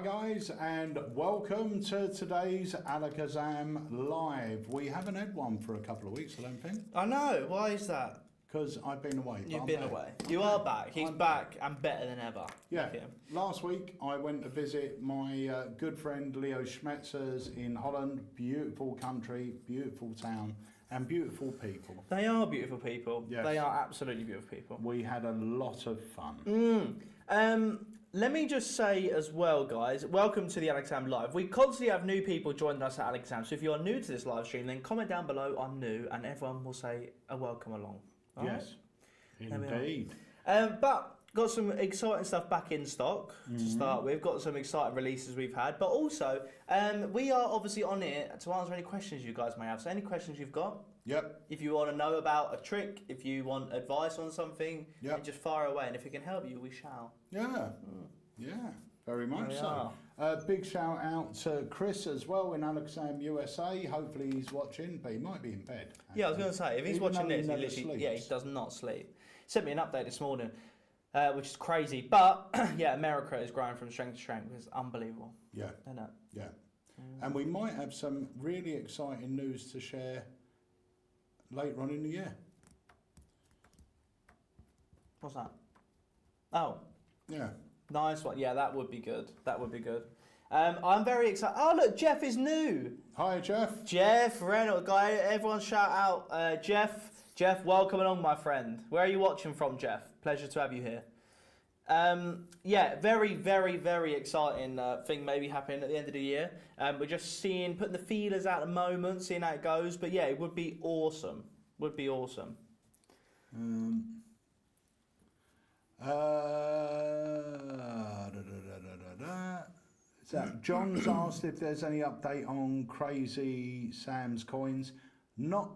guys, and welcome to today's Alakazam Live. We haven't had one for a couple of weeks, I don't think. I know, why is that? Because I've been away. You've been away. You are back. He's back and better than ever. Yeah. Last week I went to visit my good friend Leo Schmetzers in Holland. Beautiful country, beautiful town, and beautiful people. They are beautiful people. Yes. They are absolutely beautiful people. We had a lot of fun. Let me just say as well, guys, welcome to the Alakazam Live. We constantly have new people joining us at Alakazam, so if you're new to this live stream, then comment down below, I'm new, and everyone will say a welcome along. All yes, right? indeed. But got some exciting stuff back in stock to start with. Got some exciting releases we've had, but also we are obviously on here to answer any questions you guys may have. So any questions you've got, if you want to know about a trick, if you want advice on something, just fire away, and if we can help you, we shall. Yeah, very much so. Big shout out to Chris as well in Alakazam USA. Hopefully he's watching, but he might be in bed. Actually. Yeah, I was going to say, if he's watching this, he literally, he does not sleep. He sent me an update this morning, which is crazy. But yeah, America is growing from strength to strength. It's unbelievable. Yeah. Isn't it? Yeah. And we might have some really exciting news to share later on in the year. What's that? Oh. Yeah. Nice one. Yeah, that would be good. That would be good. I'm very excited. Oh, look, Jeff is new. Hi, Jeff. Jeff Reynolds, guy. Everyone shout out Jeff. Jeff, welcome along, my friend. Where are you watching from, Jeff? Pleasure to have you here. Yeah, very, very, very exciting thing maybe happening at the end of the year. We're just putting the feelers out at the moment, seeing how it goes. But yeah, it would be awesome. Would be awesome. So John's asked if there's any update on Crazy Sam's coins. Not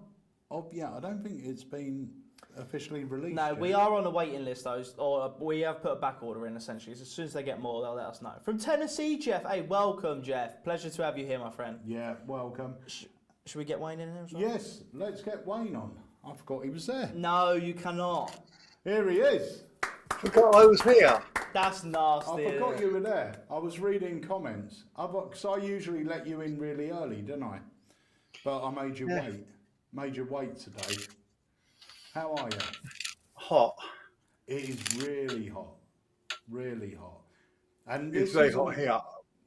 yet. I don't think it's been officially released. No, yet. we are on a waiting list though, or we have put a back order in essentially. So as soon as they get more, they'll let us know. From Tennessee, Jeff. Hey, welcome, Jeff. Pleasure to have you here, my friend. Yeah, welcome. Should we get Wayne in here as well? Yes, let's get Wayne on. I forgot he was there. No, you cannot. Here he is. Forgot I was here. That's nasty. I forgot you were there. I was reading comments. Because I usually let you in really early, don't I? But I made you wait. Made you wait today. How are you? Hot. It is really hot. Really hot. And It's very hot here.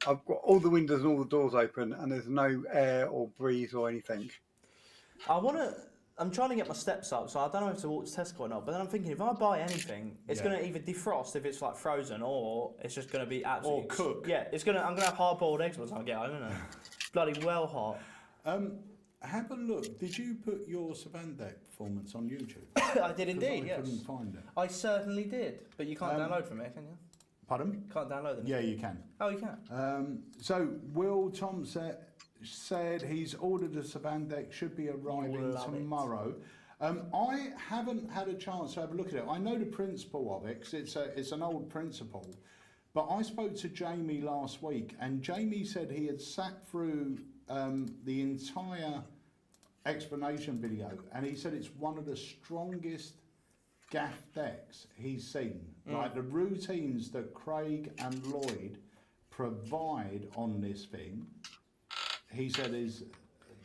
I've got all the windows and all the doors open, and there's no air or breeze or anything. I'm trying to get my steps up, so I don't know if to walk to Tesco or not. But then I'm thinking, if I buy anything, it's going to either defrost if it's like frozen, or it's just going to be absolutely... Or cook. Yeah, I'm going to have hard-boiled eggs by the time I get home, isn't it? It's bloody well hot. Have a look. Did you put your Savandek performance on YouTube? I did indeed, yes. I couldn't find it. I certainly did, but you can't download from it, can you? Pardon? Can't download them. Yeah, you can. Oh, you can? So Will Thompson said he's ordered a Savandek, should be arriving tomorrow. I haven't had a chance to have a look at it. I know the principle of it, because it's an old principle. But I spoke to Jamie last week, and Jamie said he had sat through the entire explanation video, and he said it's one of the strongest gaff decks he's seen. Like the routines that Craig and Lloyd provide on this thing, he said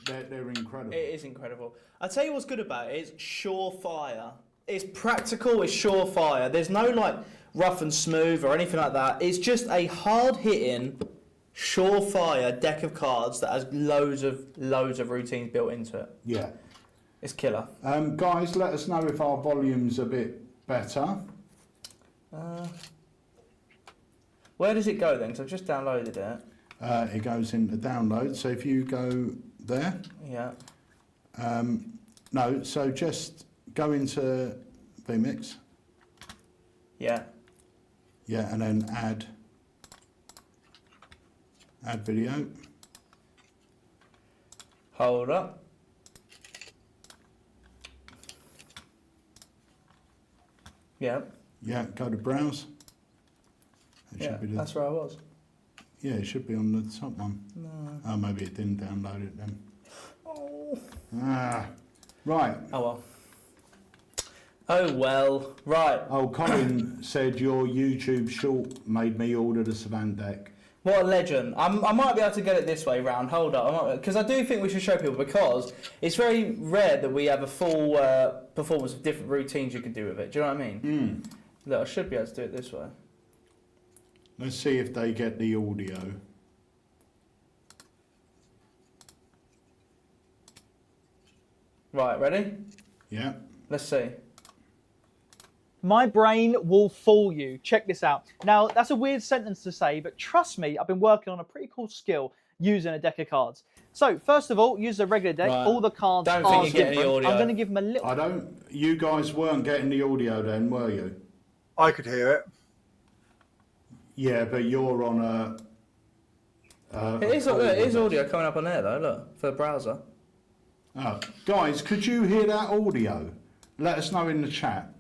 they're incredible. It is incredible. I'll tell you what's good about it. It's surefire. It's practical, it's surefire. There's no like rough and smooth or anything like that. It's just a hard-hitting, surefire deck of cards that has loads of routines built into it. Yeah. It's killer. Guys, let us know if our volume's a bit better. Where does it go then? Because I've just downloaded it. It goes into download. So if you go there. Yeah. No, so just go into vMix. Yeah. Yeah, and then add video. Hold up. Yeah. Yeah, go to browse. That's where I was. Yeah, it should be on the top one. No. Oh, maybe it didn't download it then. Oh. Right. Oh well. Oh well. Right. Oh, Colin said your YouTube short made me order the Savandek. What a legend. I might be able to get it this way round. Hold up. Because I do think we should show people, because it's very rare that we have a full performance of different routines you can do with it. Do you know what I mean? Look, I should be able to do it this way. Let's see if they get the audio. Right, ready? Yeah. Let's see. My brain will fool you. Check this out. Now, that's a weird sentence to say, but trust me, I've been working on a pretty cool skill using a deck of cards. So, first of all, use a regular deck. Right. All the cards Don't are think you get different. any audio. I'm going to give them a little... I don't... You guys weren't getting the audio then, were you? I could hear it. Yeah, but you're on a... It is audio coming up on there, though, look, for the browser. Oh. Guys, could you hear that audio? Let us know in the chat.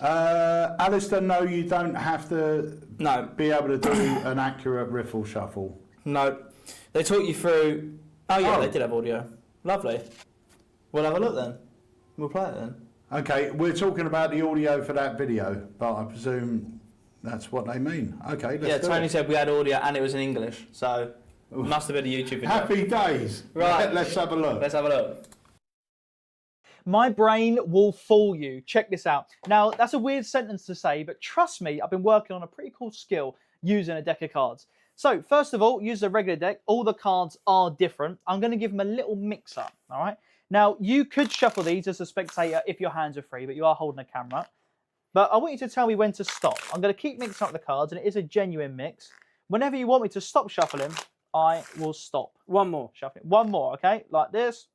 Alistair, no, you don't have to be able to do an accurate riffle shuffle. No. They talk you through... Oh, yeah, they did have audio. Lovely. We'll have a look then. We'll play it then. Okay, we're talking about the audio for that video, but I presume that's what they mean. Okay, let's do Tony it. said we had audio and it was in English, so it must have been a YouTube video. Happy days. Right. Let's have a look. Let's have a look. My brain will fool you. Check this out. Now, that's a weird sentence to say, but trust me, I've been working on a pretty cool skill using a deck of cards. So, first of all, use a regular deck. All the cards are different. I'm going to give them a little mix-up, all right? Now, you could shuffle these as a spectator if your hands are free, but you are holding a camera. But I want you to tell me when to stop. I'm going to keep mixing up the cards, and it is a genuine mix. Whenever you want me to stop shuffling, I will stop. One more. Shuffling. One more, okay? Like this.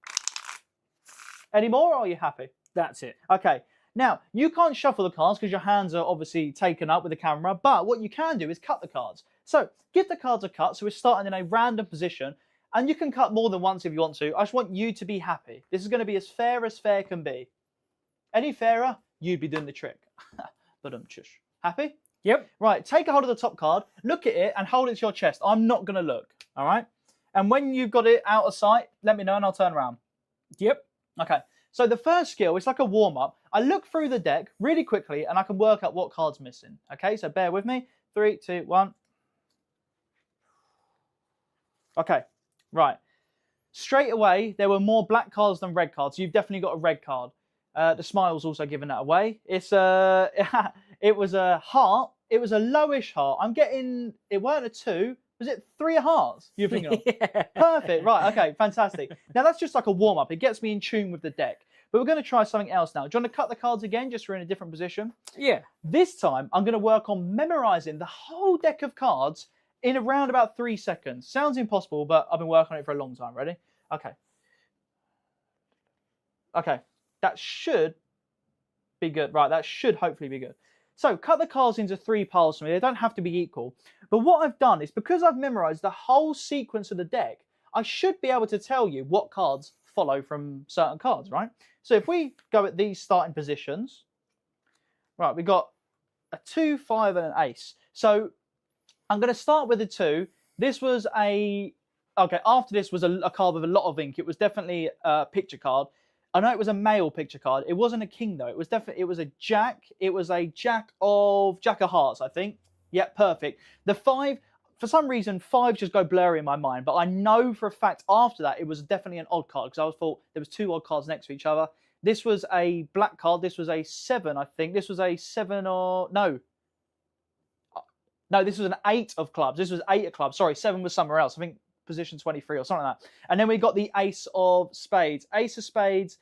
Any more, or are you happy? That's it. Okay. Now, you can't shuffle the cards because your hands are obviously taken up with the camera, but what you can do is cut the cards. So, give the cards a cut, so we're starting in a random position, and you can cut more than once if you want to. I just want you to be happy. This is going to be as fair can be. Any fairer, you'd be doing the trick. But shush. Happy? Yep. Right, take a hold of the top card, look at it, and hold it to your chest. I'm not going to look, all right? And when you've got it out of sight, let me know and I'll turn around. Yep. Okay, so the first skill, it's like a warm-up. I look through the deck really quickly and I can work out what card's missing. Okay, so bear with me. 3, 2, 1. Okay, right. Straight away, there were more black cards than red cards. So you've definitely got a red card. The smile's also giving that away. It's it was a heart. It was a lowish heart. I'm getting, it weren't a 2. Was it 3 of hearts you're thinking of? Yeah. Perfect. Right. Okay. Fantastic. Now that's just like a warm up. It gets me in tune with the deck. But we're going to try something else now. Do you want to cut the cards again, just so we're in a different position? Yeah. This time, I'm going to work on memorizing the whole deck of cards in around about 3 seconds. Sounds impossible, but I've been working on it for a long time. Ready? Okay. Okay. That should be good. Right. That should hopefully be good. So cut the cards into 3 piles for me. They don't have to be equal. But what I've done is, because I've memorized the whole sequence of the deck, I should be able to tell you what cards follow from certain cards, right? So if we go at these starting positions, right, we've got a 2, 5, and an ace. So I'm going to start with a 2. This was a, okay, after this was a card with a lot of ink. It was definitely a picture card. I know it was a male picture card. It wasn't a king though. It was definitely, it was a jack. It was a jack of hearts, I think. Yeah, perfect. The 5, for some reason, 5 just go blurry in my mind. But I know for a fact after that, it was definitely an odd card, because I thought there was 2 odd cards next to each other. This was a black card. This was a 7, I think. This was a 7 or, no. No, this was an 8 of clubs. This was 8 of clubs. Sorry, 7 was somewhere else. I think position 23 or something like that. And then we got the ace of spades. Ace of spades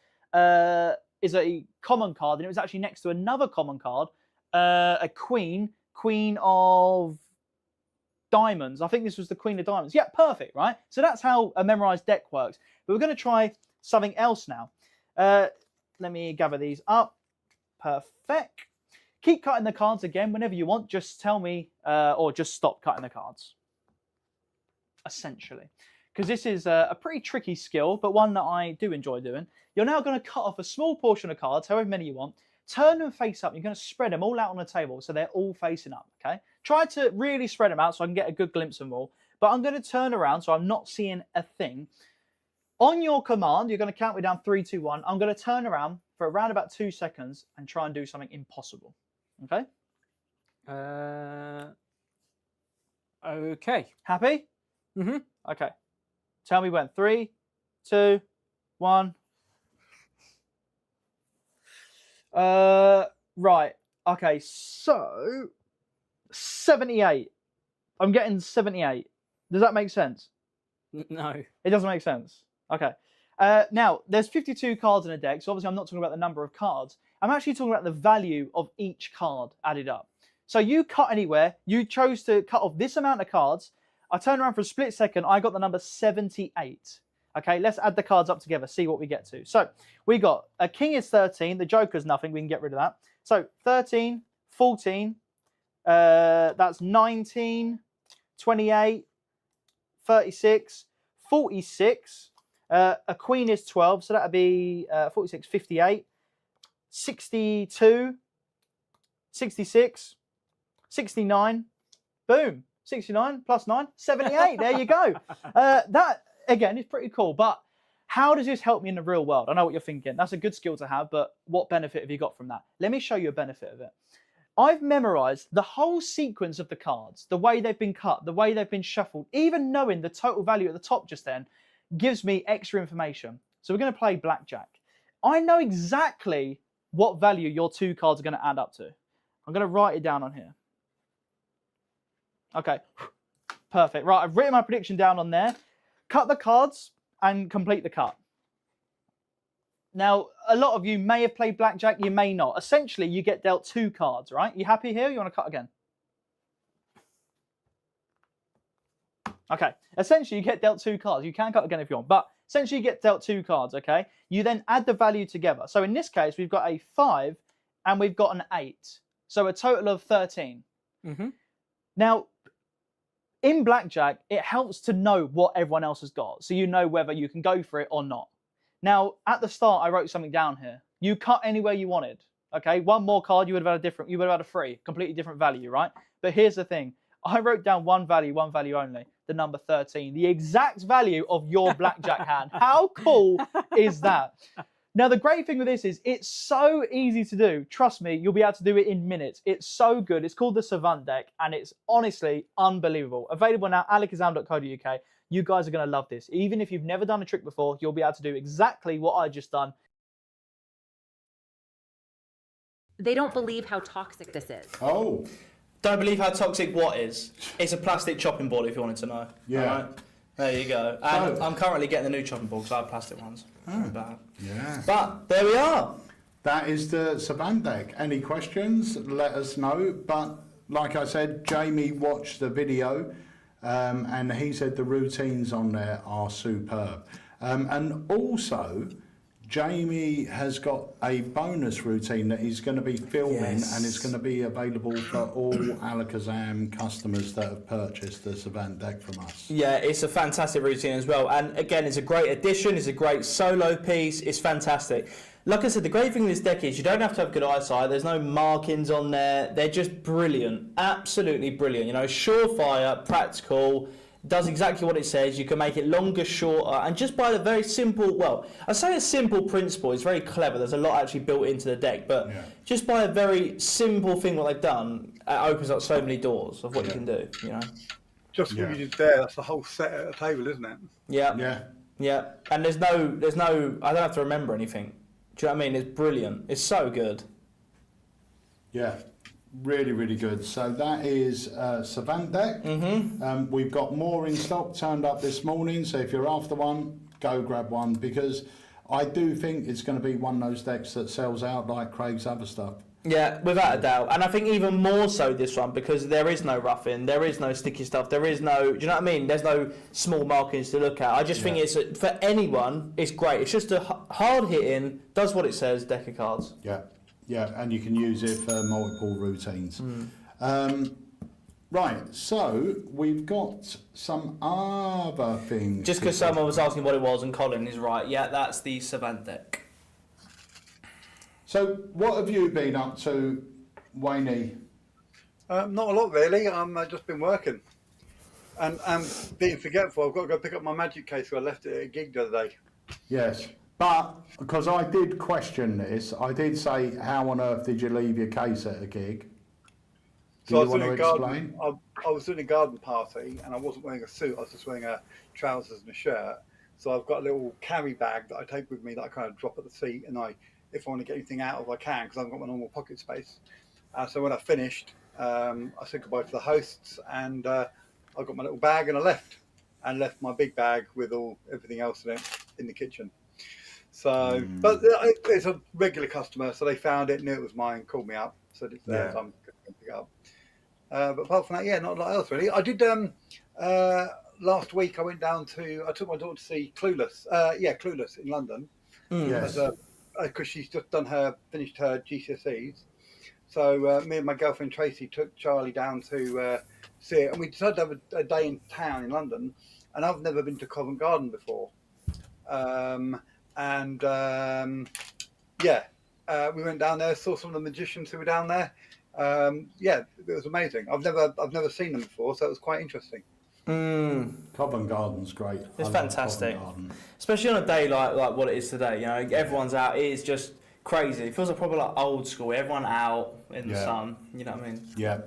is a common card, and it was actually next to another common card, a queen of diamonds. I think this was the queen of diamonds. Yeah, perfect, right? So that's how a memorized deck works. But we're going to try something else now. Let me gather these up. Perfect. Keep cutting the cards again whenever you want. Just tell me, or just stop cutting the cards. Essentially, because this is a pretty tricky skill, but one that I do enjoy doing. You're now going to cut off a small portion of cards, however many you want, turn them face up. You're going to spread them all out on the table so they're all facing up, okay? Try to really spread them out so I can get a good glimpse of them all, but I'm going to turn around so I'm not seeing a thing. On your command, you're going to count me down 3, 2, 1. I'm going to turn around for around about 2 seconds and try and do something impossible. Okay. Okay. Happy? Mm-hmm. Okay. Tell me when. 3, 2, 1. Right. Okay. So 78. I'm getting 78. Does that make sense? No. It doesn't make sense. Okay. Now, there's 52 cards in a deck, so obviously I'm not talking about the number of cards. I'm actually talking about the value of each card added up. So you cut anywhere, you chose to cut off this amount of cards. I turned around for a split second, I got the number 78. Okay, let's add the cards up together, see what we get to. So we got a king is 13, the joker's nothing, we can get rid of that. So 13, 14, that's 19, 28, 36, 46. A queen is 12, so that would be 46, 58, 62, 66, 69. Boom. 69 plus 9, 78. There you go. That, again, is pretty cool. But how does this help me in the real world? I know what you're thinking. That's a good skill to have, but what benefit have you got from that? Let me show you a benefit of it. I've memorized the whole sequence of the cards, the way they've been cut, the way they've been shuffled. Even knowing the total value at the top just then gives me extra information. So we're going to play blackjack. I know exactly what value your 2 cards are going to add up to. I'm going to write it down on here. Okay, perfect. Right, I've written my prediction down on there. Cut the cards and complete the cut. Now, a lot of you may have played blackjack, you may not. Essentially, you get dealt 2 cards, right? You happy here? You want to cut again? Okay, essentially, you get dealt 2 cards. You can cut again if you want, but essentially, you get dealt 2 cards, okay? You then add the value together. So in this case, we've got a 5 and we've got an 8. So a total of 13. Mm-hmm. Now, in blackjack, it helps to know what everyone else has got, so you know whether you can go for it or not. Now, at the start, I wrote something down here. You cut anywhere you wanted. Okay, one more card, you would have had a 3, completely different value, right? But here's the thing. I wrote down one value only, the number 13, the exact value of your blackjack hand. How cool is that? Now, the great thing with this is it's so easy to do. Trust me, you'll be able to do it in minutes. It's so good. It's called the Savant deck, and it's honestly unbelievable. Available now, alakazam.co.uk. You guys are going to love this. Even if you've never done a trick before, you'll be able to do exactly what I just done. They don't believe how toxic this is. Oh, Don't believe how toxic what is. It's a plastic chopping board if you wanted to know. Yeah. All right? There you go. And So- I'm currently getting the new chopping board because I have plastic ones. Bad. yeah. But there we are. That is the Savant deck. Any questions, let us know. But like I said, Jamie watched the video and he said the routines on there are superb. And also, Jamie has got a bonus routine that he's going to be filming, Yes. and it's going to be available for all Alakazam customers that have purchased the Savant deck from us. Yeah, it's a fantastic routine as well. And again, it's a great addition. It's a great solo piece. It's fantastic. Like I said, the great thing with this deck is you don't have to have good eyesight. There's no markings on there. They're just brilliant. Absolutely brilliant. You know, surefire, practical, does exactly what it says. You can make it longer, shorter, and just by the very simple, well, I say a simple principle, it's very clever. There's a lot actually built into the deck, but just by a very simple thing what they've done, it opens up so many doors of what you can do, you know. Just what you did there, that's the whole set at a table, isn't it? Yeah. Yeah. Yeah. And there's no, I don't have to remember anything. Do you know what I mean? It's brilliant. It's so good. Yeah, really, really good. So that is Savant deck. We've got more in stock turned up this morning. So if you're after one, go grab one, because I do think it's going to be one of those decks that sells out like Craig's other stuff. Yeah, without a doubt. And I think even more so this one, because there is no roughing, there is no sticky stuff, there is no, do you know what I mean? There's no small markings to look at. I just think it's, for anyone, it's great. It's just a hard hitting, does what it says, deck of cards. Yeah, yeah, and you can use it for multiple routines. Right, so we've got some other things. Just because someone was asking what it was, and Colin is right. Yeah, that's the Savant deck. So what have you been up to, Wayne? Not a lot really. I've just been working, and being forgetful. I've got to go pick up my magic case. So I left it at a gig the other day. Yes. But because I did question this, I did say, how on earth did you leave your case at a gig? Do So you want to explain? I was doing a garden party and I wasn't wearing a suit. I was just wearing a trousers and a shirt. So I've got a little carry bag that I take with me that I kind of drop at the seat, and if I want to get anything out of, I can, because I've got my normal pocket space. So when I finished, I said goodbye to the hosts, and I got my little bag and I left my big bag with everything else in it in the kitchen. So, but it's a regular customer, so they found it, knew it was mine, called me up, said it's theirs. I'm going to pick it up. But apart from that, yeah, not a lot else really. I did last week. I took my daughter to see Clueless. Clueless in London. Yes. Because she's just finished her GCSEs. So me and my girlfriend Tracy took Charlie down to see it, and we decided to have a day in town in London. And I've never been to Covent Garden before. We went down there, saw some of the magicians who were down there. It was amazing. I've never seen them before, so it was quite interesting. Covent Garden's great. It's fantastic, especially on a day like what it is today. You know, everyone's out. It is just crazy. It feels like probably like old school. Everyone out in the sun. You know what I mean? Yeah.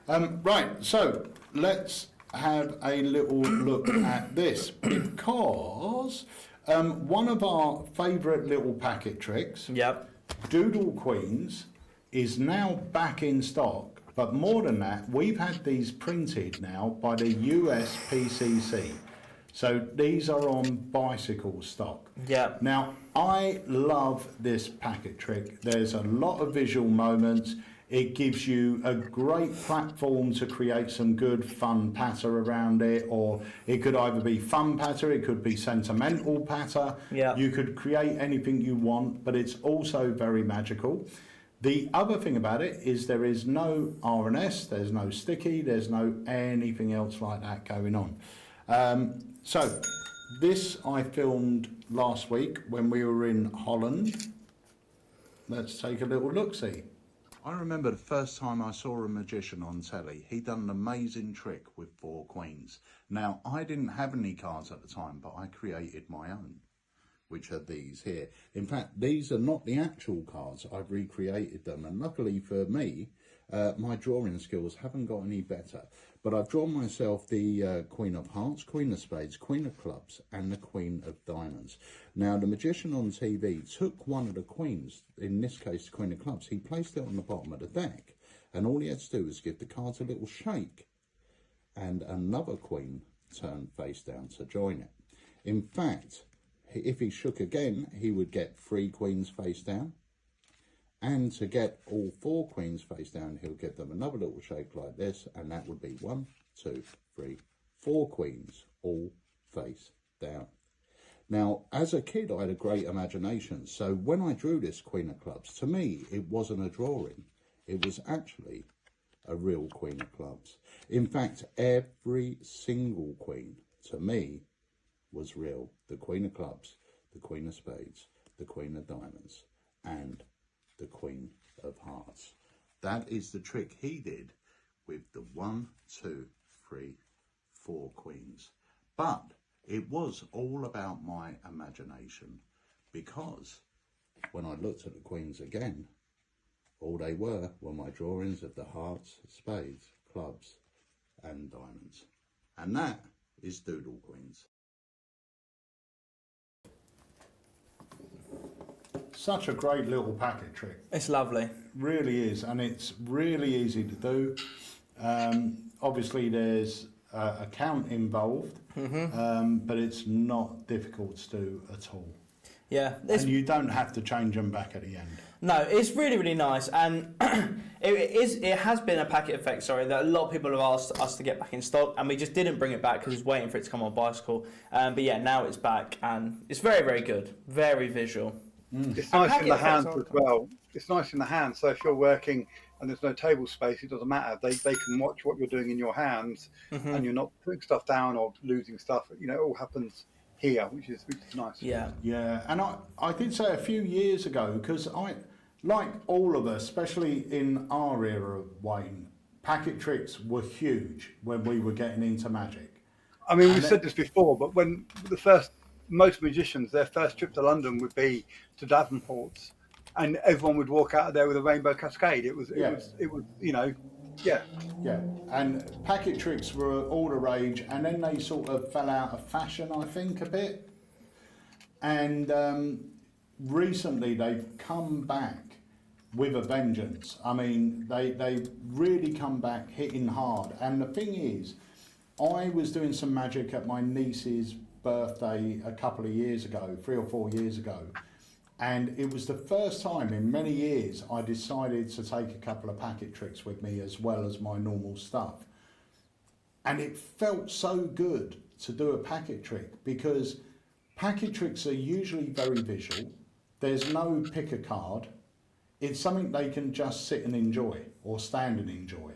Right. So let's have a little look at this, because one of our favourite little packet tricks, Doodle Queens, is now back in stock. But more than that, we've had these printed now by the USPCC. So these are on bicycle stock. Yeah. Now, I love this packet trick. There's a lot of visual moments. It gives you a great platform to create some good fun patter around it, or it could either be fun patter, it could be sentimental patter. Yeah. You could create anything you want, but it's also very magical. The other thing about it is there is no RNS, there's no sticky, there's no anything else like that going on. So this I filmed last week when we were in Holland. Let's take a little look-see. I remember the first time I saw a magician on telly. He'd done an amazing trick with 4 queens. Now, I didn't have any cards at the time, but I created my own, which are these here. In fact, these are not the actual cards. I've recreated them, and luckily for me, my drawing skills haven't got any better. But I've drawn myself the Queen of Hearts, Queen of Spades, Queen of Clubs, and the Queen of Diamonds. Now, the magician on TV took one of the queens, in this case, the Queen of Clubs. He placed it on the bottom of the deck, and all he had to do was give the cards a little shake, and another queen turned face down to join it. In fact, if he shook again, he would get 3 queens face down. And to get all 4 queens face down, he'll give them another little shake like this, and that would be 1, 2, 3, 4 queens all face down. Now, as a kid, I had a great imagination. So when I drew this Queen of Clubs, to me, it wasn't a drawing. It was actually a real Queen of Clubs. In fact, every single queen, to me, was real. The Queen of Clubs, the Queen of Spades, the Queen of Diamonds, and the Queen of Hearts. That is the trick he did with the 1, 2, 3, 4 queens. But it was all about my imagination, because when I looked at the queens again, all they were my drawings of the hearts, spades, clubs, and diamonds. And that is Doodle Queens. Such a great little packet trick. It's lovely. Really is, and it's really easy to do. Obviously, there's a count involved, but it's not difficult to do at all. Yeah. And you don't have to change them back at the end. No, it's really, really nice, and it has been a packet effect, that a lot of people have asked us to get back in stock, and we just didn't bring it back because it's waiting for it to come on bicycle. But yeah, now it's back, and it's very, very good. Very visual. It's nice in the hands as well. It's nice in the hands, so if you're working and there's no table space, it doesn't matter. They can watch what you're doing in your hands, and you're not putting stuff down or losing stuff. You know, it all happens here, which is nice. Yeah. Yeah, and I did say a few years ago, because like all of us, especially in our era of Wayne, packet tricks were huge when we were getting into magic. I mean, we've said this before, but when the first most magicians, their first trip to London would be to Davenport's, and everyone would walk out of there with a rainbow cascade. It was, you know, yeah. Yeah, and packet tricks were all the rage, and then they sort of fell out of fashion, I think, a bit. And recently they've come back with a vengeance. I mean, they really come back hitting hard. And the thing is, I was doing some magic at my niece's birthday a couple of years ago, 3 or 4 years ago. And it was the first time in many years I decided to take a couple of packet tricks with me as well as my normal stuff. And it felt so good to do a packet trick, because packet tricks are usually very visual. There's no pick a card. It's something they can just sit and enjoy or stand and enjoy,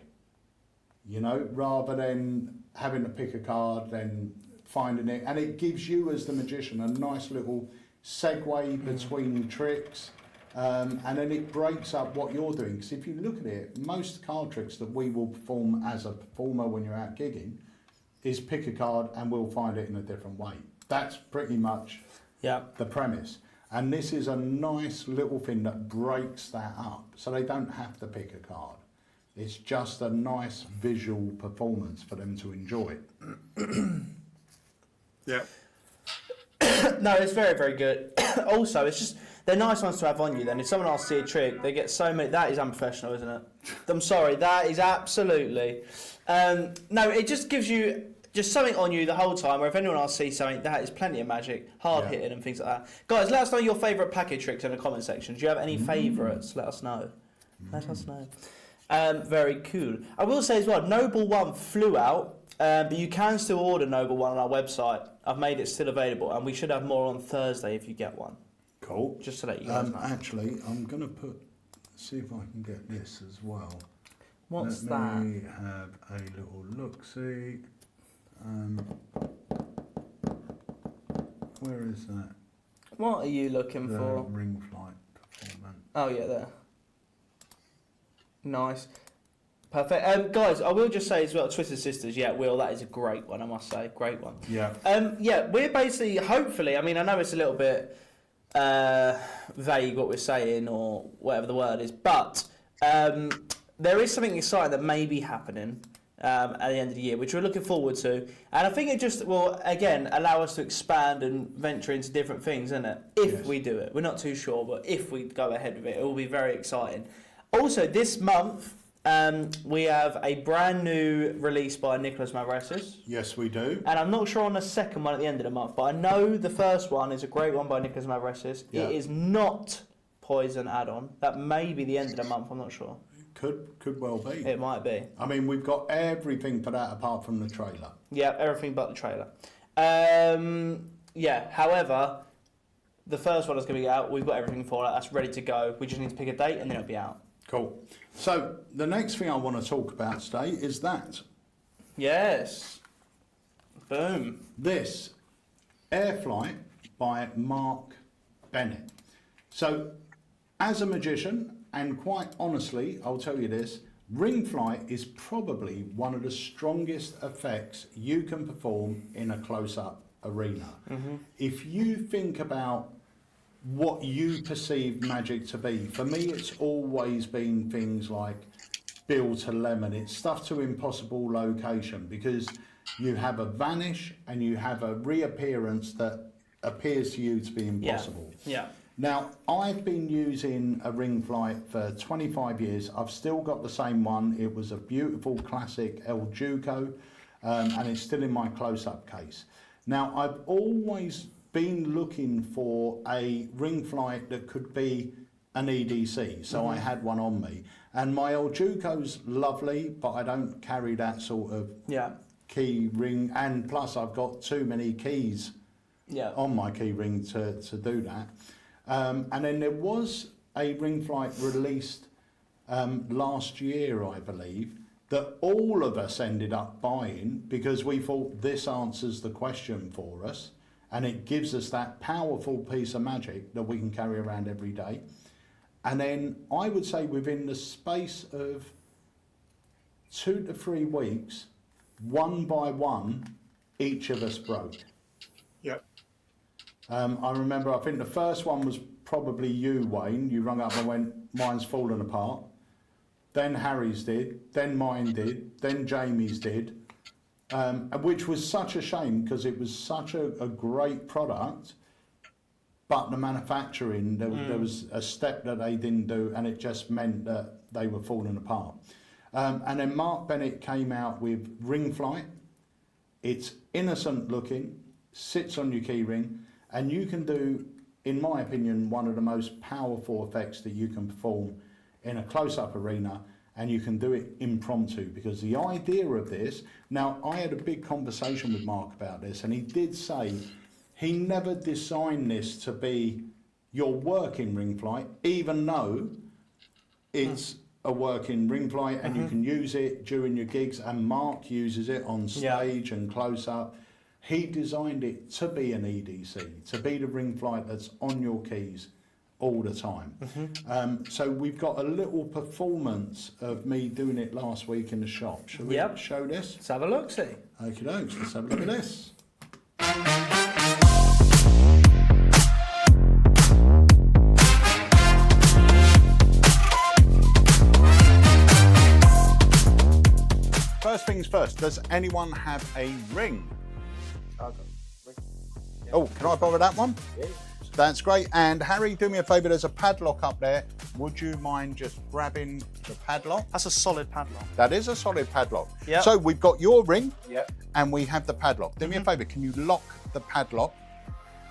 you know, rather than having to pick a card, then finding it. And it gives you as the magician a nice little segue between tricks, and then it breaks up what you're doing. Because if you look at it, most card tricks that we will perform as a performer when you're out gigging is pick a card and we'll find it in a different way. That's pretty much the premise. And this is a nice little thing that breaks that up, so they don't have to pick a card. It's just a nice visual performance for them to enjoy. Yeah. No, it's very, very good. Also, it's just, they're nice ones to have on you then. If someone asks you a trick, they get so many. That is unprofessional, isn't it? I'm sorry, that is absolutely. No, it just gives you just something on you the whole time, or if anyone else sees something, that is plenty of magic, hard hitting and things like that. Guys, let us know your favourite packet tricks in the comment section. Do you have any favourites? Let us know. Let us know. Very cool. I will say as well, Noble 1 flew out, but you can still order Noble 1 on our website. I've made it still available, and we should have more on Thursday if you get one. Cool. Just to let you guys know. Actually, I'm going to see if I can get this as well. What's that? Let me have a little look-see. Where is that? What are you looking The for? ring flight performance. Oh, yeah, there. Nice. Perfect. Guys, I will just say as well, Twisted Sisters, yeah, Will, that is a great one, I must say. Great one. Yeah. Yeah, we're basically, hopefully, I mean, I know it's a little bit vague what we're saying or whatever the word is, but there is something exciting that may be happening at the end of the year, which we're looking forward to. And I think it just will, again, allow us to expand and venture into different things, isn't it? If we do it. We're not too sure, but if we go ahead with it, it will be very exciting. Also, this month, we have a brand new release by Nicholas Mavresis. Yes, we do. And I'm not sure on the second one at the end of the month, but I know the first one is a great one by Nicholas Mavresis. Yeah. It is not Poison add-on. That may be the end of the month, I'm not sure. Could well be. It might be. I mean, we've got everything for that apart from the trailer. Yeah, everything but the trailer. Yeah, however, the first one is going to be out. We've got everything for it. That's ready to go. We just need to pick a date and then it'll be out. Cool. So, the next thing I want to talk about today is that. Yes. Boom. This, Air Flight by Mark Bennett. So, as a magician, and quite honestly, I'll tell you this, ring flight is probably one of the strongest effects you can perform in a close-up arena. If you think about what you perceive magic to be, for me it's always been things like Bill to Lemon. It's stuff to impossible location, because you have a vanish and you have a reappearance that appears to you to be impossible. Yeah. Now, I've been using a ring flight for 25 years. I've still got the same one. It was a beautiful classic El Juco, and it's still in my close-up case. Now, I've always been looking for a ring flight that could be an EDC, so I had one on me. And my El Juco's lovely, but I don't carry that sort of key ring, and plus I've got too many keys on my key ring to do that. And then there was a ring flight released last year, I believe, that all of us ended up buying because we thought this answers the question for us, and it gives us that powerful piece of magic that we can carry around every day. And then I would say within the space of 2 to 3 weeks, one by one, each of us broke. Yep. I remember, I think the first one was probably you, Wayne. You rung up and went, mine's fallen apart. Then Harry's did, then mine did, then Jamie's did, which was such a shame because it was such a great product, but the manufacturing, there was a step that they didn't do, and it just meant that they were falling apart. And then Mark Bennett came out with Ring Flight. It's innocent looking, sits on your key ring, and you can do, in my opinion, one of the most powerful effects that you can perform in a close-up arena, and you can do it impromptu, because the idea of this, now I had a big conversation with Mark about this, and he did say he never designed this to be your working ring flight, even though it's a working ring flight and you can use it during your gigs, and Mark uses it on stage and close-up. He designed it to be an EDC, to be the ring flight that's on your keys all the time. So we've got a little performance of me doing it last week in the shop. Shall we show this? Let's have a look, see. Okie dokes, let's have a look at this. First things first, does anyone have a ring? Oh, can I borrow that one? Yeah. That's great. And Harry, do me a favour, there's a padlock up there. Would you mind just grabbing the padlock? That's a solid padlock. That is a solid padlock. Yep. So we've got your ring and we have the padlock. Do me a favour, can you lock the padlock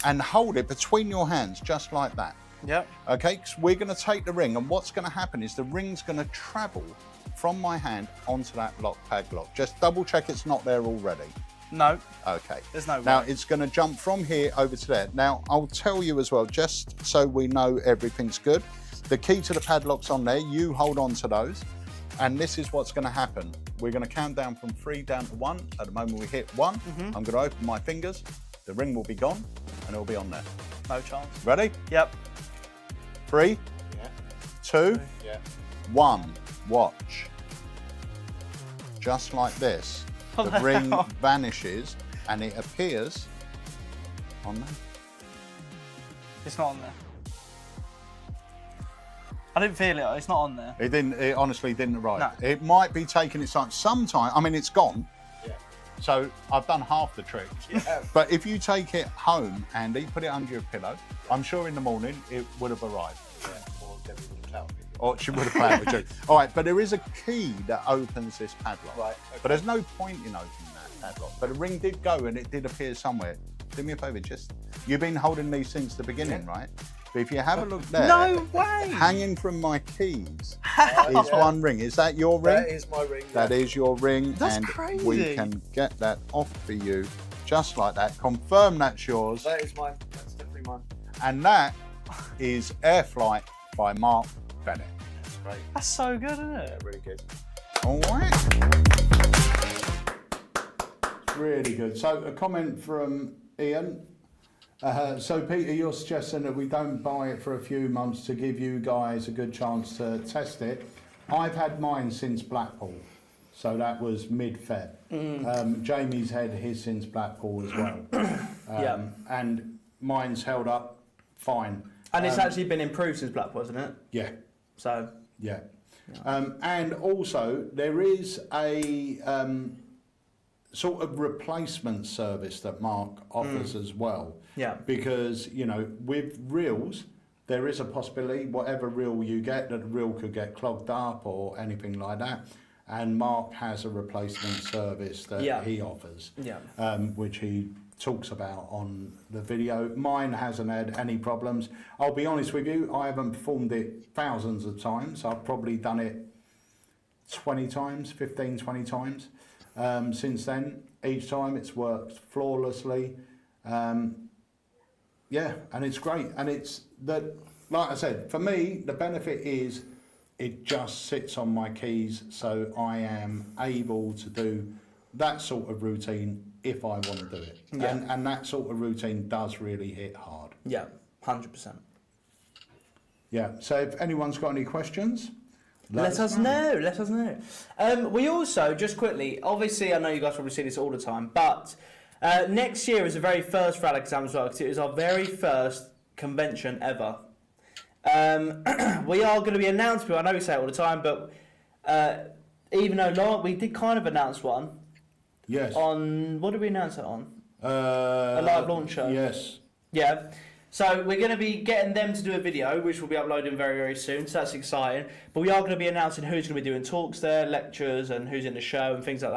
and hold it between your hands just like that? Yep. Okay, so we're going to take the ring, and what's going to happen is the ring's going to travel from my hand onto that lock padlock. Just double check it's not there already. No. Okay. There's no way. Now it's going to jump from here over to there. Now I'll tell you as well, just so we know everything's good. The key to the padlock's on there. You hold on to those, and this is what's going to happen. We're going to count down from 3 down to 1. At the moment we hit 1, I'm going to open my fingers. The ring will be gone, and it'll be on there. No chance. Ready? Yep. 3, 2, 1. Watch. Just like this. The ring vanishes and it appears on there. It's not on there. I didn't feel it. It's not on there. It didn't. It honestly didn't arrive. No. It might be taking its time. Sometime. I mean, it's gone. Yeah. So I've done half the trick. Yeah. But if you take it home, Andy, put it under your pillow. I'm sure in the morning it would have arrived. Yeah. Or Debbie would have clouted it. Or she would have clouted you. All right. But there is a key that opens this padlock. Right. Okay. But there's no point in opening that padlock. But the ring did go and it did appear somewhere. Do me a favour, just you've been holding these since the beginning, right? But if you have a look there, no way, hanging from my keys is one ring. Is that your ring? That is my ring. That is your ring. That's and crazy. We can get that off for you, just like that. Confirm that's yours. That is mine. That's definitely mine. And that is Air Flight by Mark Bennett. That's great. That's so good, isn't it? Yeah, really good. All right. It's really good. So a comment from Ian. So Peter, you're suggesting that we don't buy it for a few months to give you guys a good chance to test it. I've had mine since Blackpool, so that was mid-Feb. Jamie's had his since Blackpool as well. And mine's held up fine. And it's actually been improved since Blackpool, hasn't it? Yeah. So. Yeah. And also there is a sort of replacement service that Mark offers as well. Yeah. Because, you know, with reels, there is a possibility, whatever reel you get, that the reel could get clogged up or anything like that. And Mark has a replacement service that he offers, which he talks about on the video. Mine hasn't had any problems. I'll be honest with you, I haven't performed it thousands of times. I've probably done it 20 times, 15, 20 times. Since then, each time it's worked flawlessly. Yeah, and it's great. And it's that, like I said, for me, the benefit is it just sits on my keys, so I am able to do that sort of routine if I want to do it. Yeah. And that sort of routine does really hit hard. Yeah, 100%. Yeah, so if anyone's got any questions, let us know. Let us know. We also, just quickly, obviously I know you guys probably see this all the time, but Next year is the very first for Alakazam as well, because it was our very first convention ever. We are going to be announcing, I know we say it all the time, but even though we did kind of announce one. Yes. On, what did we announce it on? A live launch show. Yes. Yeah. So we're going to be getting them to do a video, which we'll be uploading very, very soon. So that's exciting. But we are going to be announcing who's going to be doing talks there, lectures, and who's in the show and things like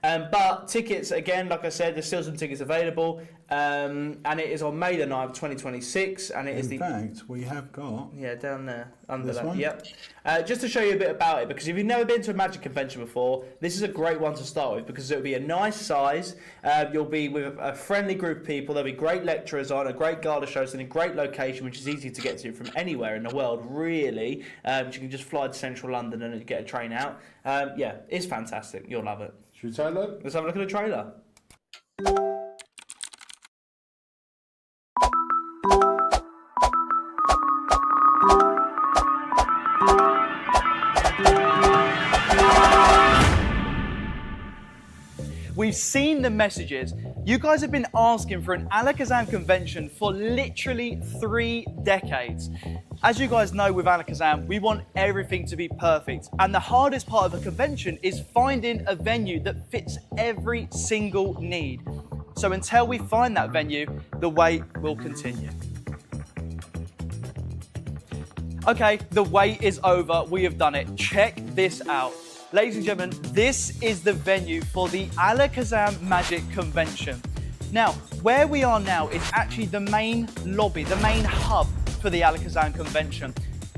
that. But tickets, again, like I said, there's still some tickets available. And it is on May the 9th, 2026. And it is In fact, we have got... Yeah, down there. Under this that. one? Yep. Just to show you a bit about it, because if you've never been to a Magic convention before, this is a great one to start with, because it'll be a nice size. You'll be with a friendly group of people. There'll be great lecturers on, a great gala show, in a great location, which is easy to get to from anywhere in the world, really. You can just fly to central London and get a train out. Yeah, it's fantastic. You'll love it. Should we take a look? Let's have a look at the trailer. We've seen the messages. You guys have been asking for an Alakazam convention for literally 3 decades. As you guys know with Alakazam, we want everything to be perfect. And the hardest part of a convention is finding a venue that fits every single need. So until we find that venue, the wait will continue. Okay, the wait is over. We have done it. Check this out. Ladies and gentlemen, this is the venue for the Alakazam Magic Convention. Now, where we are now is actually the main lobby, the main hub for the Alakazam Convention.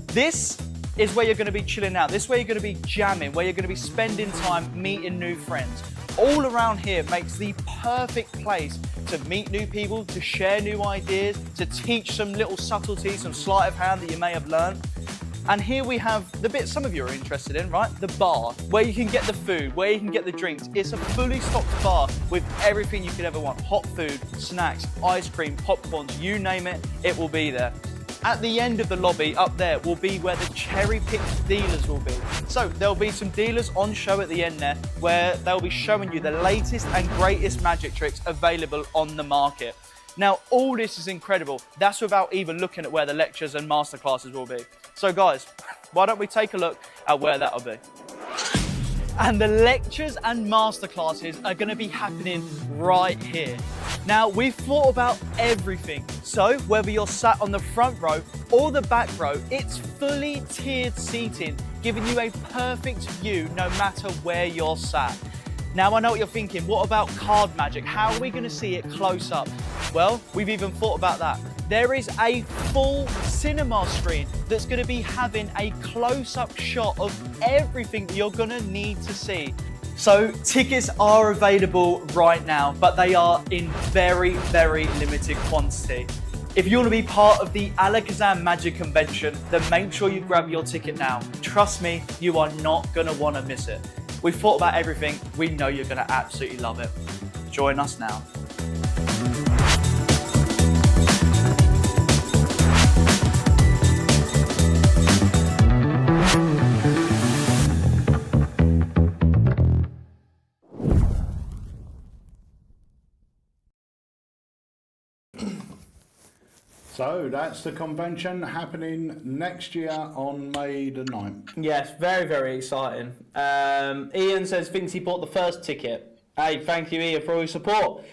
This is where you're going to be chilling out. This is where you're going to be jamming, where you're going to be spending time meeting new friends. All around here makes the perfect place to meet new people, to share new ideas, to teach some little subtleties, some sleight of hand that you may have learned. And here we have the bit some of you are interested in, right? The bar, where you can get the food, where you can get the drinks. It's a fully stocked bar with everything you could ever want. Hot food, snacks, ice cream, popcorns, you name it, it will be there. At the end of the lobby, up there, will be where the cherry-picked dealers will be. So there'll be some dealers on show at the end there, where they'll be showing you the latest and greatest magic tricks available on the market. Now, all this is incredible. That's without even looking at where the lectures and masterclasses will be. So guys, why don't we take a look at where that'll be? And the lectures and masterclasses are going to be happening right here. Now, we've thought about everything. So whether you're sat on the front row or the back row, it's fully tiered seating, giving you a perfect view no matter where you're sat. Now, I know what you're thinking, what about card magic? How are we going to see it close up? Well, we've even thought about that. There is a full cinema screen that's going to be having a close-up shot of everything that you're going to need to see. So tickets are available right now, but they are in very, very limited quantity. If you want to be part of the Alakazam Magic Convention, then make sure you grab your ticket now. Trust me, you are not going to want to miss it. We've thought about everything. We know you're going to absolutely love it. Join us now. So that's the convention happening next year on May the 9th. Yes, very, very exciting. Ian says, thinks he bought the first ticket. Hey, thank you, Ian, for all your support.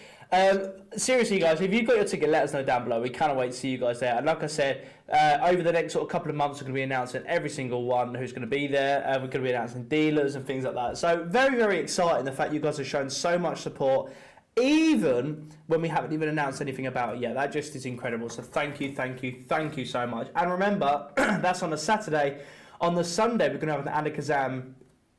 Seriously, guys, if you've got your ticket, let us know down below. We cannot wait to see you guys there. And like I said, over the next sort of couple of months, we're going to be announcing every single one who's going to be there. We're going to be announcing dealers and things like that. So very, very exciting, the fact you guys have shown so much support, even when we haven't even announced anything about it yet. That just is incredible. So thank you, thank you, thank you so much. And remember, that's on a Saturday. On the Sunday, we're going to have an Alakazam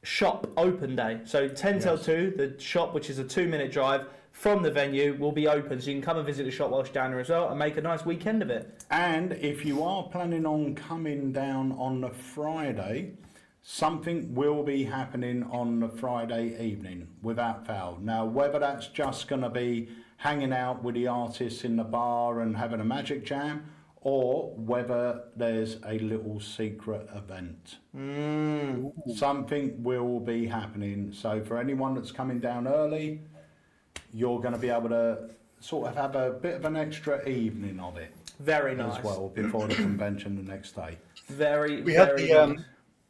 shop open day. So 10 till 2, the shop, which is a 2-minute drive from the venue, will be open. So you can come and visit the shop whilst down there as well and make a nice weekend of it. And if you are planning on coming down on the Friday, something will be happening on the Friday evening, without fail. Now, whether that's just going to be hanging out with the artists in the bar and having a magic jam, or whether there's a little secret event. Something will be happening. So for anyone that's coming down early, you're going to be able to sort of have a bit of an extra evening of it Very nice. as well before the convention the next day. We had very the nice.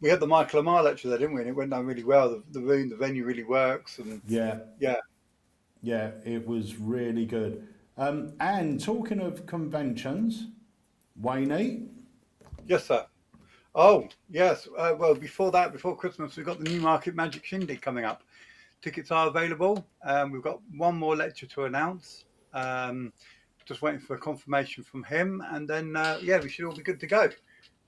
we had the Michael Lamar lecture there, didn't we? And it went down really well. The room, the venue really works, and Yeah, yeah. it was really good. And talking of conventions, Wayne, Yes, sir. Oh, yes. Well, before Christmas, we've got the Newmarket Magic Shindig coming up. Tickets are available. We've got one more lecture to announce. Just waiting for a confirmation from him, and then we should all be good to go.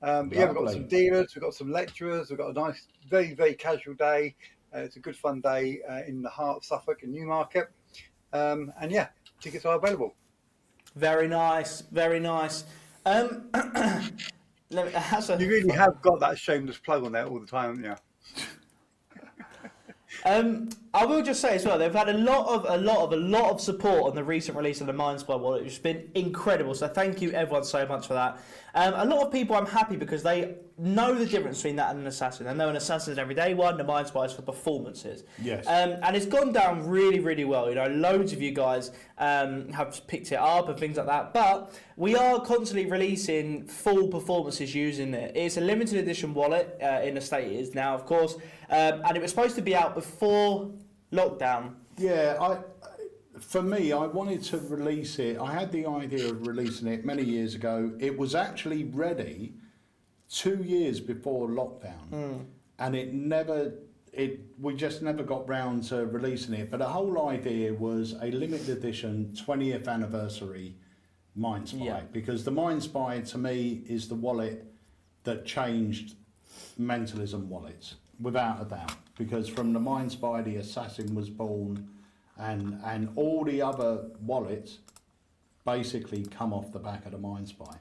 But yeah, we've got Lovely. some dealers, we've got some lecturers, we've got a nice, very, very casual day. It's a good fun day in the heart of Suffolk in Newmarket. And yeah, tickets are available. Very nice, very nice. You You really have got that shameless plug on there all the time, haven't you? I will just say as well, they've had a lot of support on the recent release of the Mind Spy wallet, which has been incredible. So thank you everyone so much for that. A lot of people, I'm happy because they know the difference between that and an assassin. They know an assassin is an everyday one, the Mind Spy is for performances. Yes. And it's gone down really, really well. You know, loads of you guys have picked it up and things like that. But we are constantly releasing full performances using it. It's a limited edition wallet in the state it is now, of course. And it was supposed to be out before lockdown. Yeah, for me, I wanted to release it. I had the idea of releasing it many years ago. It was actually ready 2 years before lockdown, and we just never got round to releasing it. But the whole idea was a limited edition 20th anniversary Mind Spy, because the Mind Spy to me is the wallet that changed mentalism wallets, without a doubt, because from the Mind Spy the Assassin was born, and all the other wallets basically come off the back of the Mind Spy.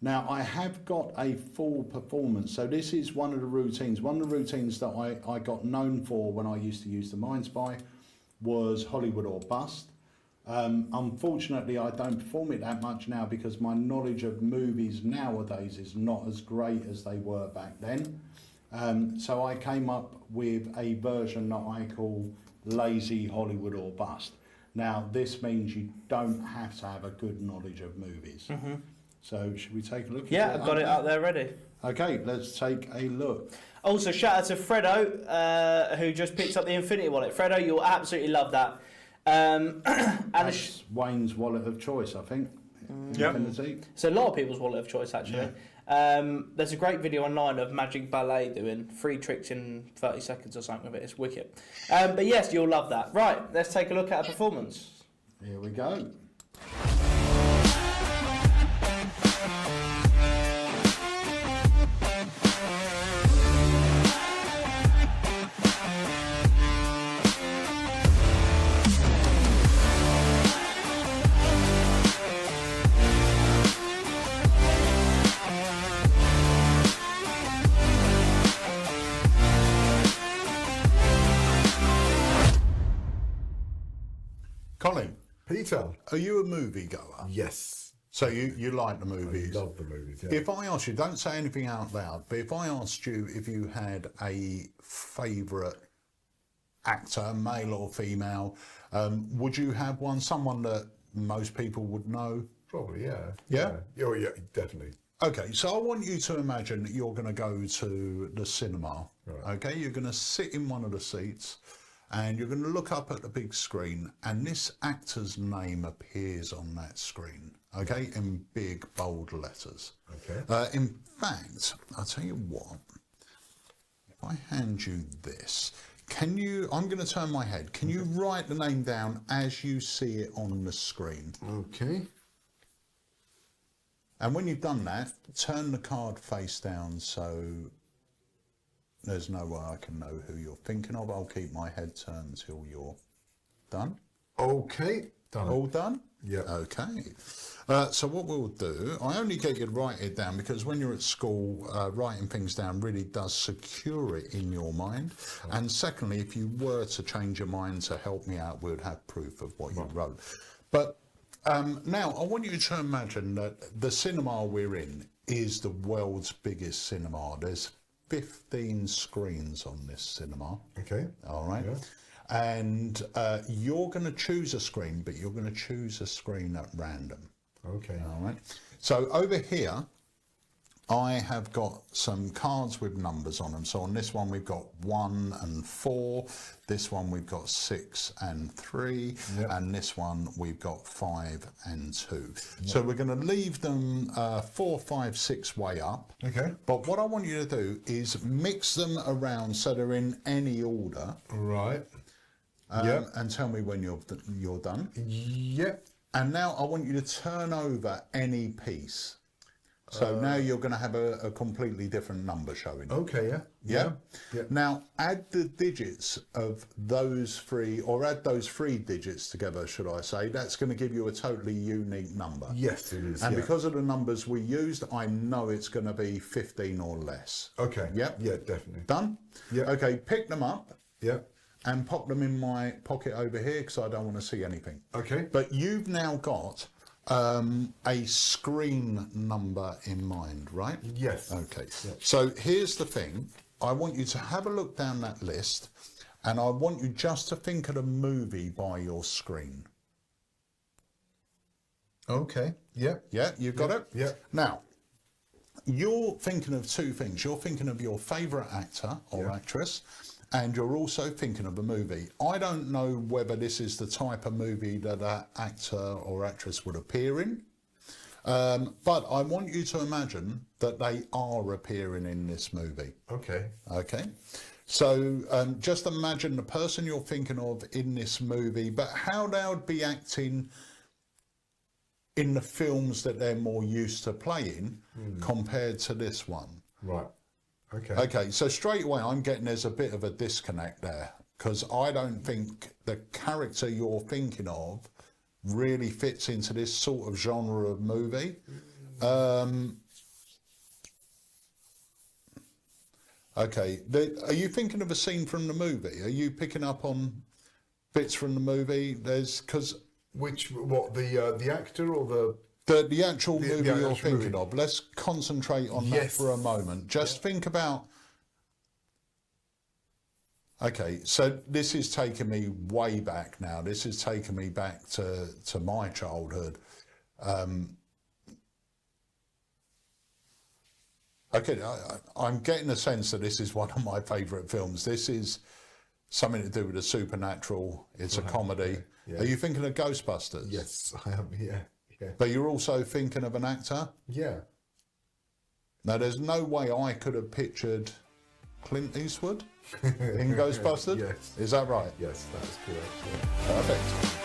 Now I have got a full performance, so this is one of the routines. One of the routines that I got known for when I used to use the Mind Spy was Hollywood or Bust. Unfortunately, I don't perform it that much now because my knowledge of movies nowadays is not as great as they were back then. So I came up with a version that I call Lazy Hollywood or Bust. Now, this means you don't have to have a good knowledge of movies. So should we take a look at it? Yeah, I've got it out there ready. Okay, let's take a look. Also, shout out to Fredo, who just picked up the Infinity wallet. Fredo, you'll absolutely love that. And That's Wayne's wallet of choice, I think. Yep. Infinity. it's a lot of people's wallet of choice, actually. There's a great video online of Magic Ballet doing 3 tricks in 30 seconds or something with it. It's wicked. But yes, you'll love that. Right, let's take a look at a performance. Here we go. Colin, Peter. are you a movie goer? Yes. So you like the movies? I love the movies, yeah. If I asked you, don't say anything out loud, but if I asked you if you had a favourite actor, male or female, would you have one? Someone that most people would know? Probably, yeah. Yeah? Oh, yeah, definitely. Okay, so I want you to imagine that you're going to go to the cinema. Right. Okay, you're going to sit in one of the seats and you're going to look up at the big screen and this actor's name appears on that screen, okay, in big, bold letters. Okay. In fact, I'll tell you what, if I hand you this, can you, I'm going to turn my head, can you write the name down as you see it on the screen? Okay. And when you've done that, turn the card face down so there's no way I can know who you're thinking of. I'll keep my head turned till you're done. Okay. Done. All done? Yeah. Okay. So what we'll do, I only get you to write it down because when you're at school, writing things down really does secure it in your mind. Right. And secondly, if you were to change your mind to help me out, we'd have proof of what you wrote. But now, I want you to imagine that the cinema we're in is the world's biggest cinema. There's 15 screens on this cinema. Okay. All right. Yeah. and you're going to choose a screen, but you're going to choose a screen at random. Okay. All right. So over here, I have got some cards with numbers on them. So on this one, we've got 1 and 4. This one, we've got 6 and 3. Yep. And this one, we've got 5 and 2. Yep. So we're going to leave them 4, 5, 6 way up. Okay. But what I want you to do is mix them around so they're in any order. Right. Yep. And tell me when you're done. Yep. And now I want you to turn over any piece. So now you're going to have a completely different number showing. Okay, yeah. Yeah? Yeah. Now add the digits of those three, or add those 3 digits together, should I say. That's going to give you a totally unique number. Yes, it is. And yeah. because of the numbers we used, I know it's going to be 15 or less. Okay. Yep. Yeah, definitely. Done? Yeah. Okay, pick them up. Yeah. And pop them in my pocket over here because I don't want to see anything. Okay. But you've now got a screen number in mind, right? Yes. Okay. Yeah. So here's the thing. I want you to have a look down that list, and I want you just to think of a movie by your screen. Okay. Yeah. Yeah, you got it? Yeah. Now, you're thinking of 2 things. You're thinking of your favourite actor or Yeah. actress, and you're also thinking of a movie. I don't know whether this is the type of movie that that actor or actress would appear in, but I want you to imagine that they are appearing in this movie. Okay. Okay, so just imagine the person you're thinking of in this movie, but how they would be acting in the films that they're more used to playing compared to this one. Right. Okay. Okay, so straight away I'm getting there's a bit of a disconnect there because I don't think the character you're thinking of really fits into this sort of genre of movie. Okay, are you thinking of a scene from the movie? Are you picking up on bits from the movie? What, the actor or the... The actual The movie you're actual thinking movie. of, let's concentrate on that Yes. for a moment. Just think about... Okay, so this is taking me way back now. This is taking me back to my childhood. Okay, I'm getting a sense that this is one of my favourite films. This is something to do with the supernatural. It's a comedy. Yeah. Are you thinking of Ghostbusters? Yes, I am, yeah. Yeah. But you're also thinking of an actor? Yeah. Now, there's no way I could have pictured Clint Eastwood in Ghostbusters? Yes. Is that right? Yes, that is correct. Yeah. Perfect.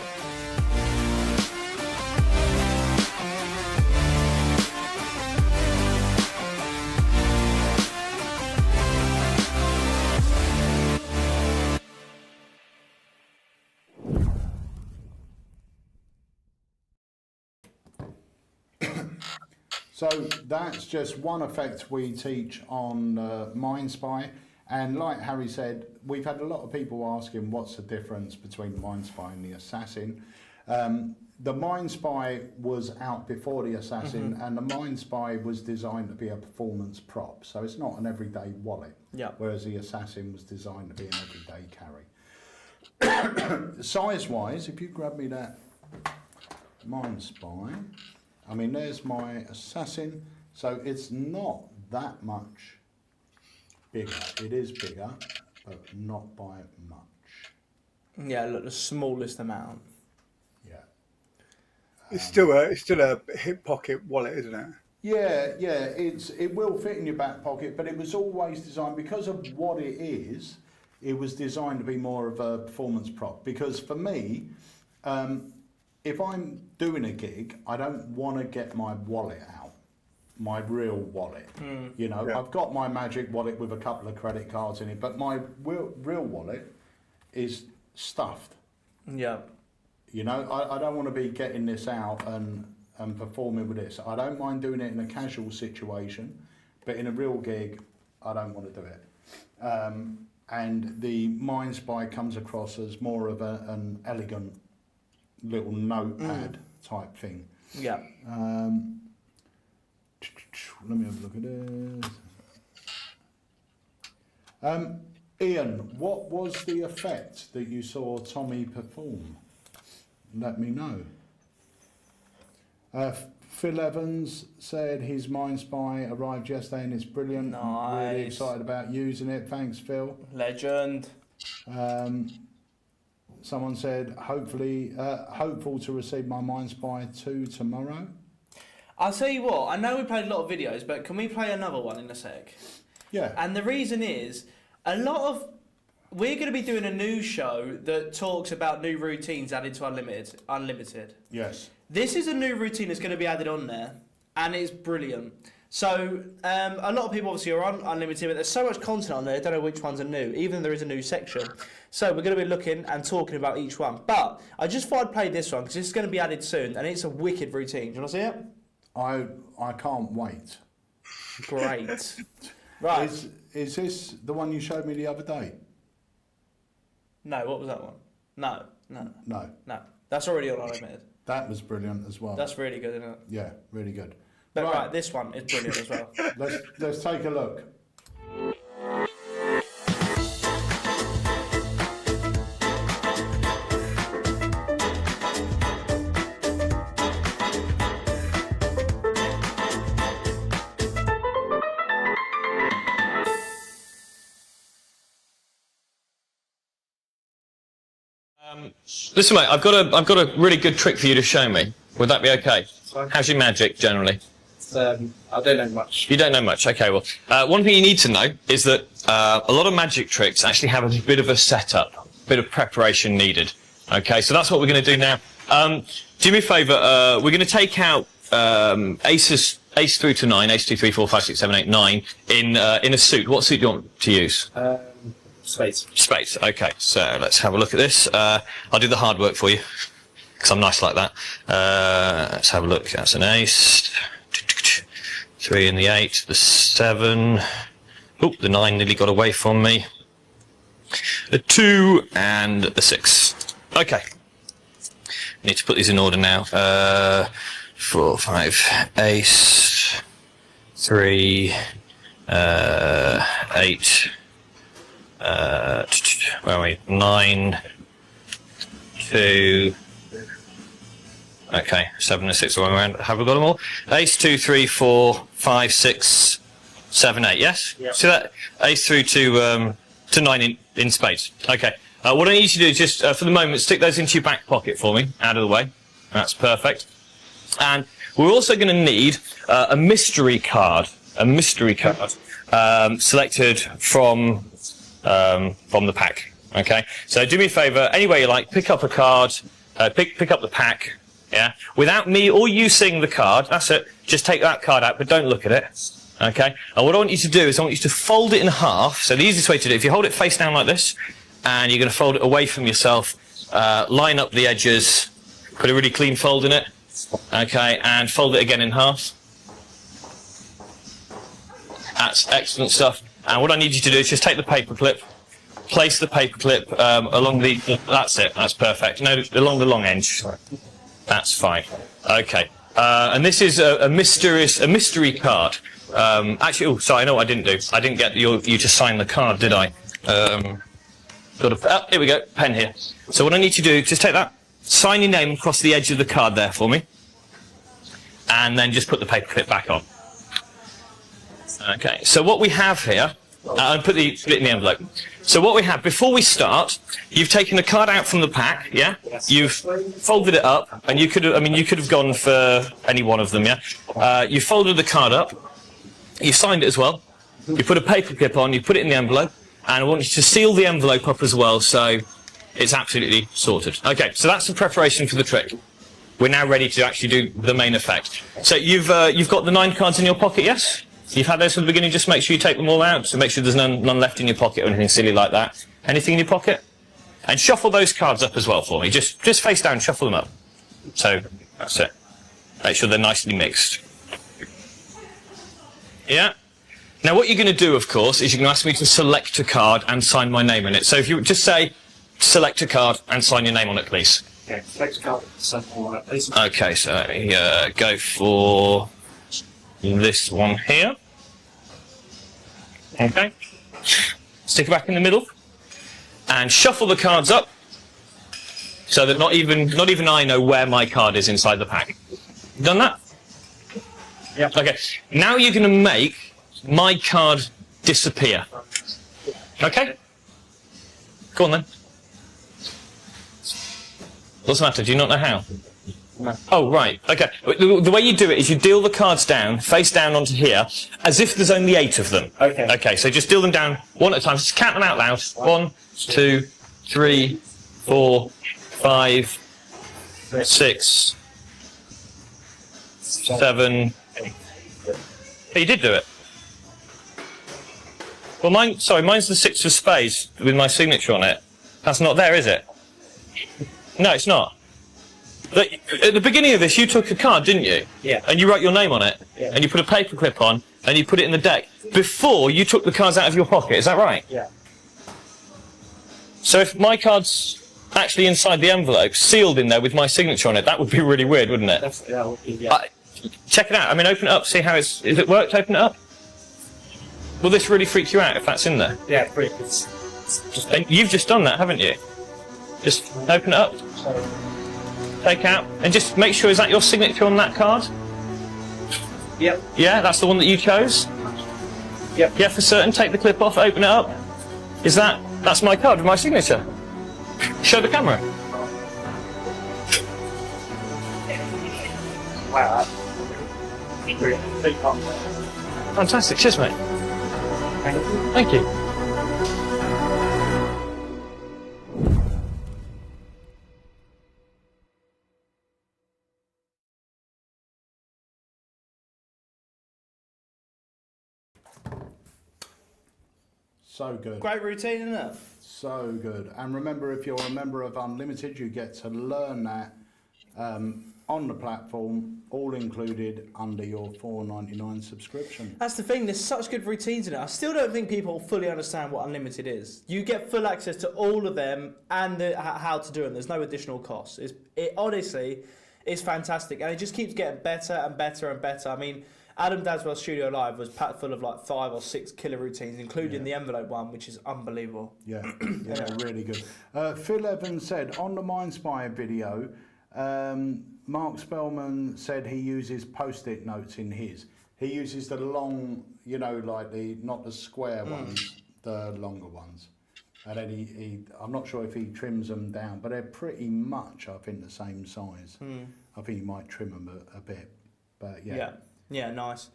So that's just one effect we teach on Mind Spy. And like Harry said, we've had a lot of people asking what's the difference between the Mind Spy and the Assassin. The Mind Spy was out before the Assassin, and the Mind Spy was designed to be a performance prop. So it's not an everyday wallet, whereas the Assassin was designed to be an everyday carry. Size-wise, if you grab me that Mind Spy, I mean, there's my Assassin, so it's not that much bigger. It is bigger, but not by much. Yeah, look, the smallest amount. Yeah. It's still a hip pocket wallet, isn't it? Yeah, it will fit in your back pocket, but it was always designed, because of what it is, it was designed to be more of a performance prop. Because for me, if I'm doing a gig, I don't want to get my wallet out, my real wallet. You know, Yeah. I've got my Magic wallet with a couple of credit cards in it, but my real wallet is stuffed. Yeah. You know, I don't want to be getting this out and performing with this. I don't mind doing it in a casual situation, but in a real gig, I don't want to do it. And the Mind Spy comes across as more of an elegant little notepad type thing. Yeah. Let me have a look at this. Ian, what was the effect that you saw Tommy perform? Let me know. Phil Evans said his Mind Spy arrived yesterday and it's brilliant. Nice. Really excited about using it. Thanks, Phil. Legend. Someone said, hopefully, hopeful to receive my Mind Spy 2 tomorrow. I'll tell you what, I know we played a lot of videos, but can we play another one in a sec? Yeah. And the reason is, we're going to be doing a new show that talks about new routines added to Unlimited. Yes. This is a new routine that's going to be added on there, and it's brilliant. So, a lot of people obviously are on Unlimited, but there's so much content on there, I don't know which ones are new, even though there is a new section. So, we're going to be looking and talking about each one. But, I just thought I'd play this one, because it's going to be added soon, and it's a wicked routine. Do you want to see it? I can't wait. Great. Right. Is this the one you showed me the other day? No, what was that one? No. No. That's already on Unlimited. That was brilliant as well. That's really good, isn't it? Yeah, really good. But right, this one is brilliant as well. Let's take a look. Listen, mate, I've got a really good trick for you to show me. Would that be okay? How's your magic generally? I don't know much. You don't know much. Okay, well, one thing you need to know is that a lot of magic tricks actually have a bit of a setup, a bit of preparation needed. Okay, so that's what we're going to do now. Do me a favour. We're going to take out ace through to 9, ace 2, 3, 4, 5, 6, 7, 8, 9 in a suit. What suit do you want to use? Spades. Spades. Okay, so let's have a look at this. I'll do the hard work for you because I'm nice like that. Let's have a look. That's an ace. 3 and the 8, the 7. Oh, the 9 nearly got away from me. A 2 and the 6. Okay. Need to put these in order now. 4, 5, ace, 3, 8. Where are we? 9, 2. Okay, 7 and 6 are going around. Have we got them all? Ace, 2, 3, 4, 5, 6, 7, 8. Yes. Yep. See that? Ace through to 9 in spades. Okay. What I need you to do is just, for the moment, stick those into your back pocket for me, out of the way. That's perfect. And we're also going to need a mystery card. A mystery card selected from the pack. Okay. So do me a favour. Any way you like, pick up a card. Pick up the pack. Yeah. Without me or you seeing the card. That's it. Just take that card out, but don't look at it. Okay. And what I want you to do is I want you to fold it in half. So the easiest way to do it, if you hold it face down like this, and you're going to fold it away from yourself, line up the edges, put a really clean fold in it. Okay, and fold it again in half. That's excellent stuff. And what I need you to do is just take the paper clip, place the paper clip along the. That's it. That's perfect. No, along the long edge. That's fine. Okay. And this is a mystery card. Actually, oh, sorry. I know what I didn't do. I didn't get you to sign the card, did I? Here we go. Pen here. So what I need you to do is just take that, sign your name across the edge of the card there for me, and then just put the paper clip back on. Okay. So what we have here, and put it in the envelope. So what we have, before we start, you've taken a card out from the pack, yeah? Yes. You've folded it up, and you could have gone for any one of them, yeah? You folded the card up, you signed it as well, you put a paper clip on, you put it in the envelope, and I want you to seal the envelope up as well, so it's absolutely sorted. Okay, so that's the preparation for the trick. We're now ready to actually do the main effect. So you've got the 9 cards in your pocket, yes? You've had those from the beginning, just make sure you take them all out, so make sure there's none left in your pocket or anything silly like that. Anything in your pocket? And shuffle those cards up as well for me. Just face down, shuffle them up. So, that's it. Make sure they're nicely mixed. Yeah? Now what you're going to do, of course, is you're going to ask me to select a card and sign my name on it. So if you just say, select a card and sign your name on it, please. Okay, select a card, sign on it, please. Okay, so go for this one here. Okay. Stick it back in the middle. And shuffle the cards up so that not even I know where my card is inside the pack. Done that? Yeah. Okay. Now you're going to make my card disappear. Okay? Go on then. What's the matter? Do you not know how? No. Oh, right. Okay. The way you do it is you deal the cards down, face down onto here, as if there's only 8 of them. Okay. Okay, so just deal them down one at a time. Just count them out loud. 1, 2, 3, 4, 5, 6, 7. Oh, you did do it. Well, mine's the 6 of spades with my signature on it. That's not there, is it? No, it's not. At the beginning of this, you took a card, didn't you? Yeah. And you wrote your name on it. Yeah. And you put a paper clip on, and you put it in the deck. Before you took the cards out of your pocket, is that right? Yeah. So if my card's actually inside the envelope, sealed in there with my signature on it, that would be really weird, wouldn't it? That would be, yeah. Check it out. I mean, open it up, see how is it worked? Open it up. Will this really freak you out if that's in there? Yeah, pretty. It's just And you've just done that, haven't you? Just open it up, take out, and just make sure, is that your signature on that card? Yep. Yeah, that's the one that you chose? Yep. Yeah, for certain. Take the clip off, open it up. That's my card with my signature. Show the camera. Wow. Big pump. Fantastic. Cheers, mate. Thank you. Thank you. So good. Great routine, isn't it? So good. And remember, if you're a member of Unlimited, you get to learn that on the platform, all included under your $4.99 subscription. That's the thing, there's such good routines in it. I still don't think people fully understand what Unlimited is. You get full access to all of them and how to do them. There's no additional cost. It honestly is fantastic, and it just keeps getting better and better and better. I mean, Adam Daswell's Studio Live was packed full of like 5 or 6 killer routines, including the envelope one, which is unbelievable. Yeah, yeah, really good. Phil Evans said, on the MindSpire video, Mark Spellman said he uses post-it notes in his. He uses the long, you know, like not the square ones, the longer ones. And then I'm not sure if he trims them down, but they're pretty much, I think, the same size. I think he might trim them a bit, but yeah. Yeah, nice.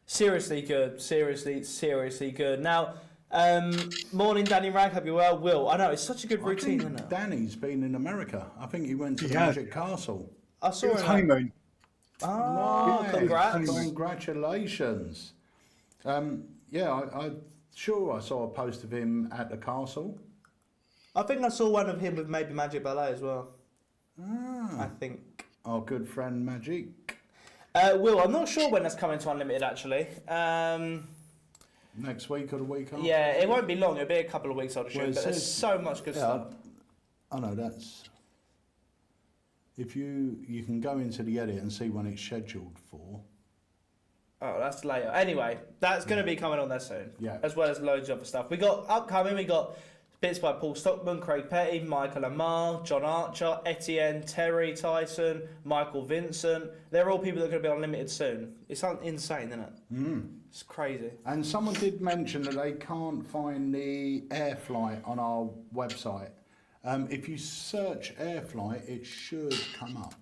Seriously good. Seriously good. Now, morning, Danny Rag. Hope you're well. Will, I know it's such a good routine, isn't it? Danny's been in America. I think he went to the has. Magic Castle. I saw It was him. honeymoon. Oh, Nice. congrats! Congratulations. Yeah, I'm sure I saw a post of him at the castle. I think I saw one of him with maybe Magic Ballet as well. I think. Our good friend Magic. Will, I'm not sure when that's coming to Unlimited actually. Next week or the week after? Yeah, it won't be long. It'll be a couple of weeks, I'd assume. Well, it but there's says- so much good stuff. I know that's. If you can go into the edit and see when it's scheduled for. Oh, that's later. Anyway, that's going to be coming on there soon. Yeah. As well as loads of other stuff. We got upcoming. We got bits by Paul Stockman, Craig Petty, Michael Amar, John Archer, Etienne, Terry Tyson, Michael Vincent. They're all people that are going to be on Unlimited soon. It's insane, isn't it? It's crazy. And someone did mention that they can't find the air flight on our website. If you search air flight, it should come up.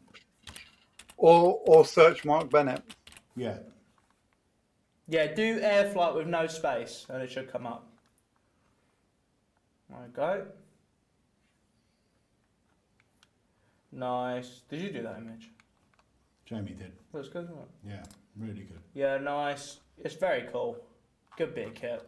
Or search Mark Bennett. Yeah. Yeah, do air flight with no space and it should come up. There we go. Nice. Did you do that image? Jamie did. That's good, isn't it? Yeah, really good. Yeah, nice. It's very cool. Good bit of kit.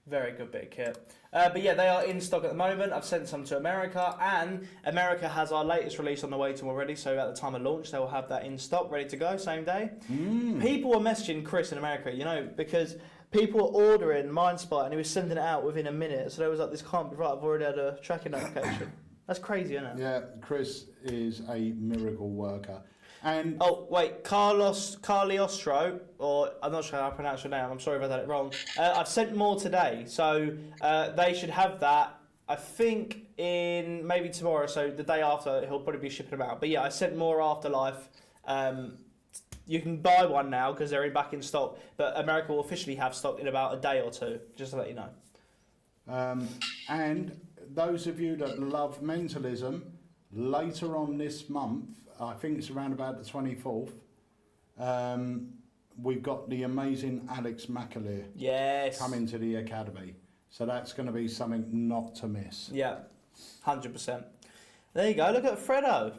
Very good bit of kit. But yeah, they are in stock at the moment. I've sent some to America, and America has our latest release on the way to them already. So at the time of launch, they will have that in stock, ready to go, same day. People were messaging Chris in America, you know, because people were ordering MindSpire and he was sending it out within a minute. So there was like, this can't be right. I've already had a tracking notification. That's crazy, isn't it? Yeah, Chris is a miracle worker. And Oh, wait, Cagliostro, or I'm not sure how I pronounce your name, I'm sorry if I did it wrong. I've sent more today, so they should have that, I think, in maybe tomorrow, so the day after, he'll probably be shipping them out. But yeah, I sent more Afterlife. You can buy one now because they're back in stock, but America will officially have stock in about a day or two, just to let you know. and those of you that love mentalism, later on this month, I think it's around about the 24th, we've got the amazing Alex McAleer Yes. coming to the Academy. So that's going to be something not to miss. Yeah, 100%. There you go, look at Fredo.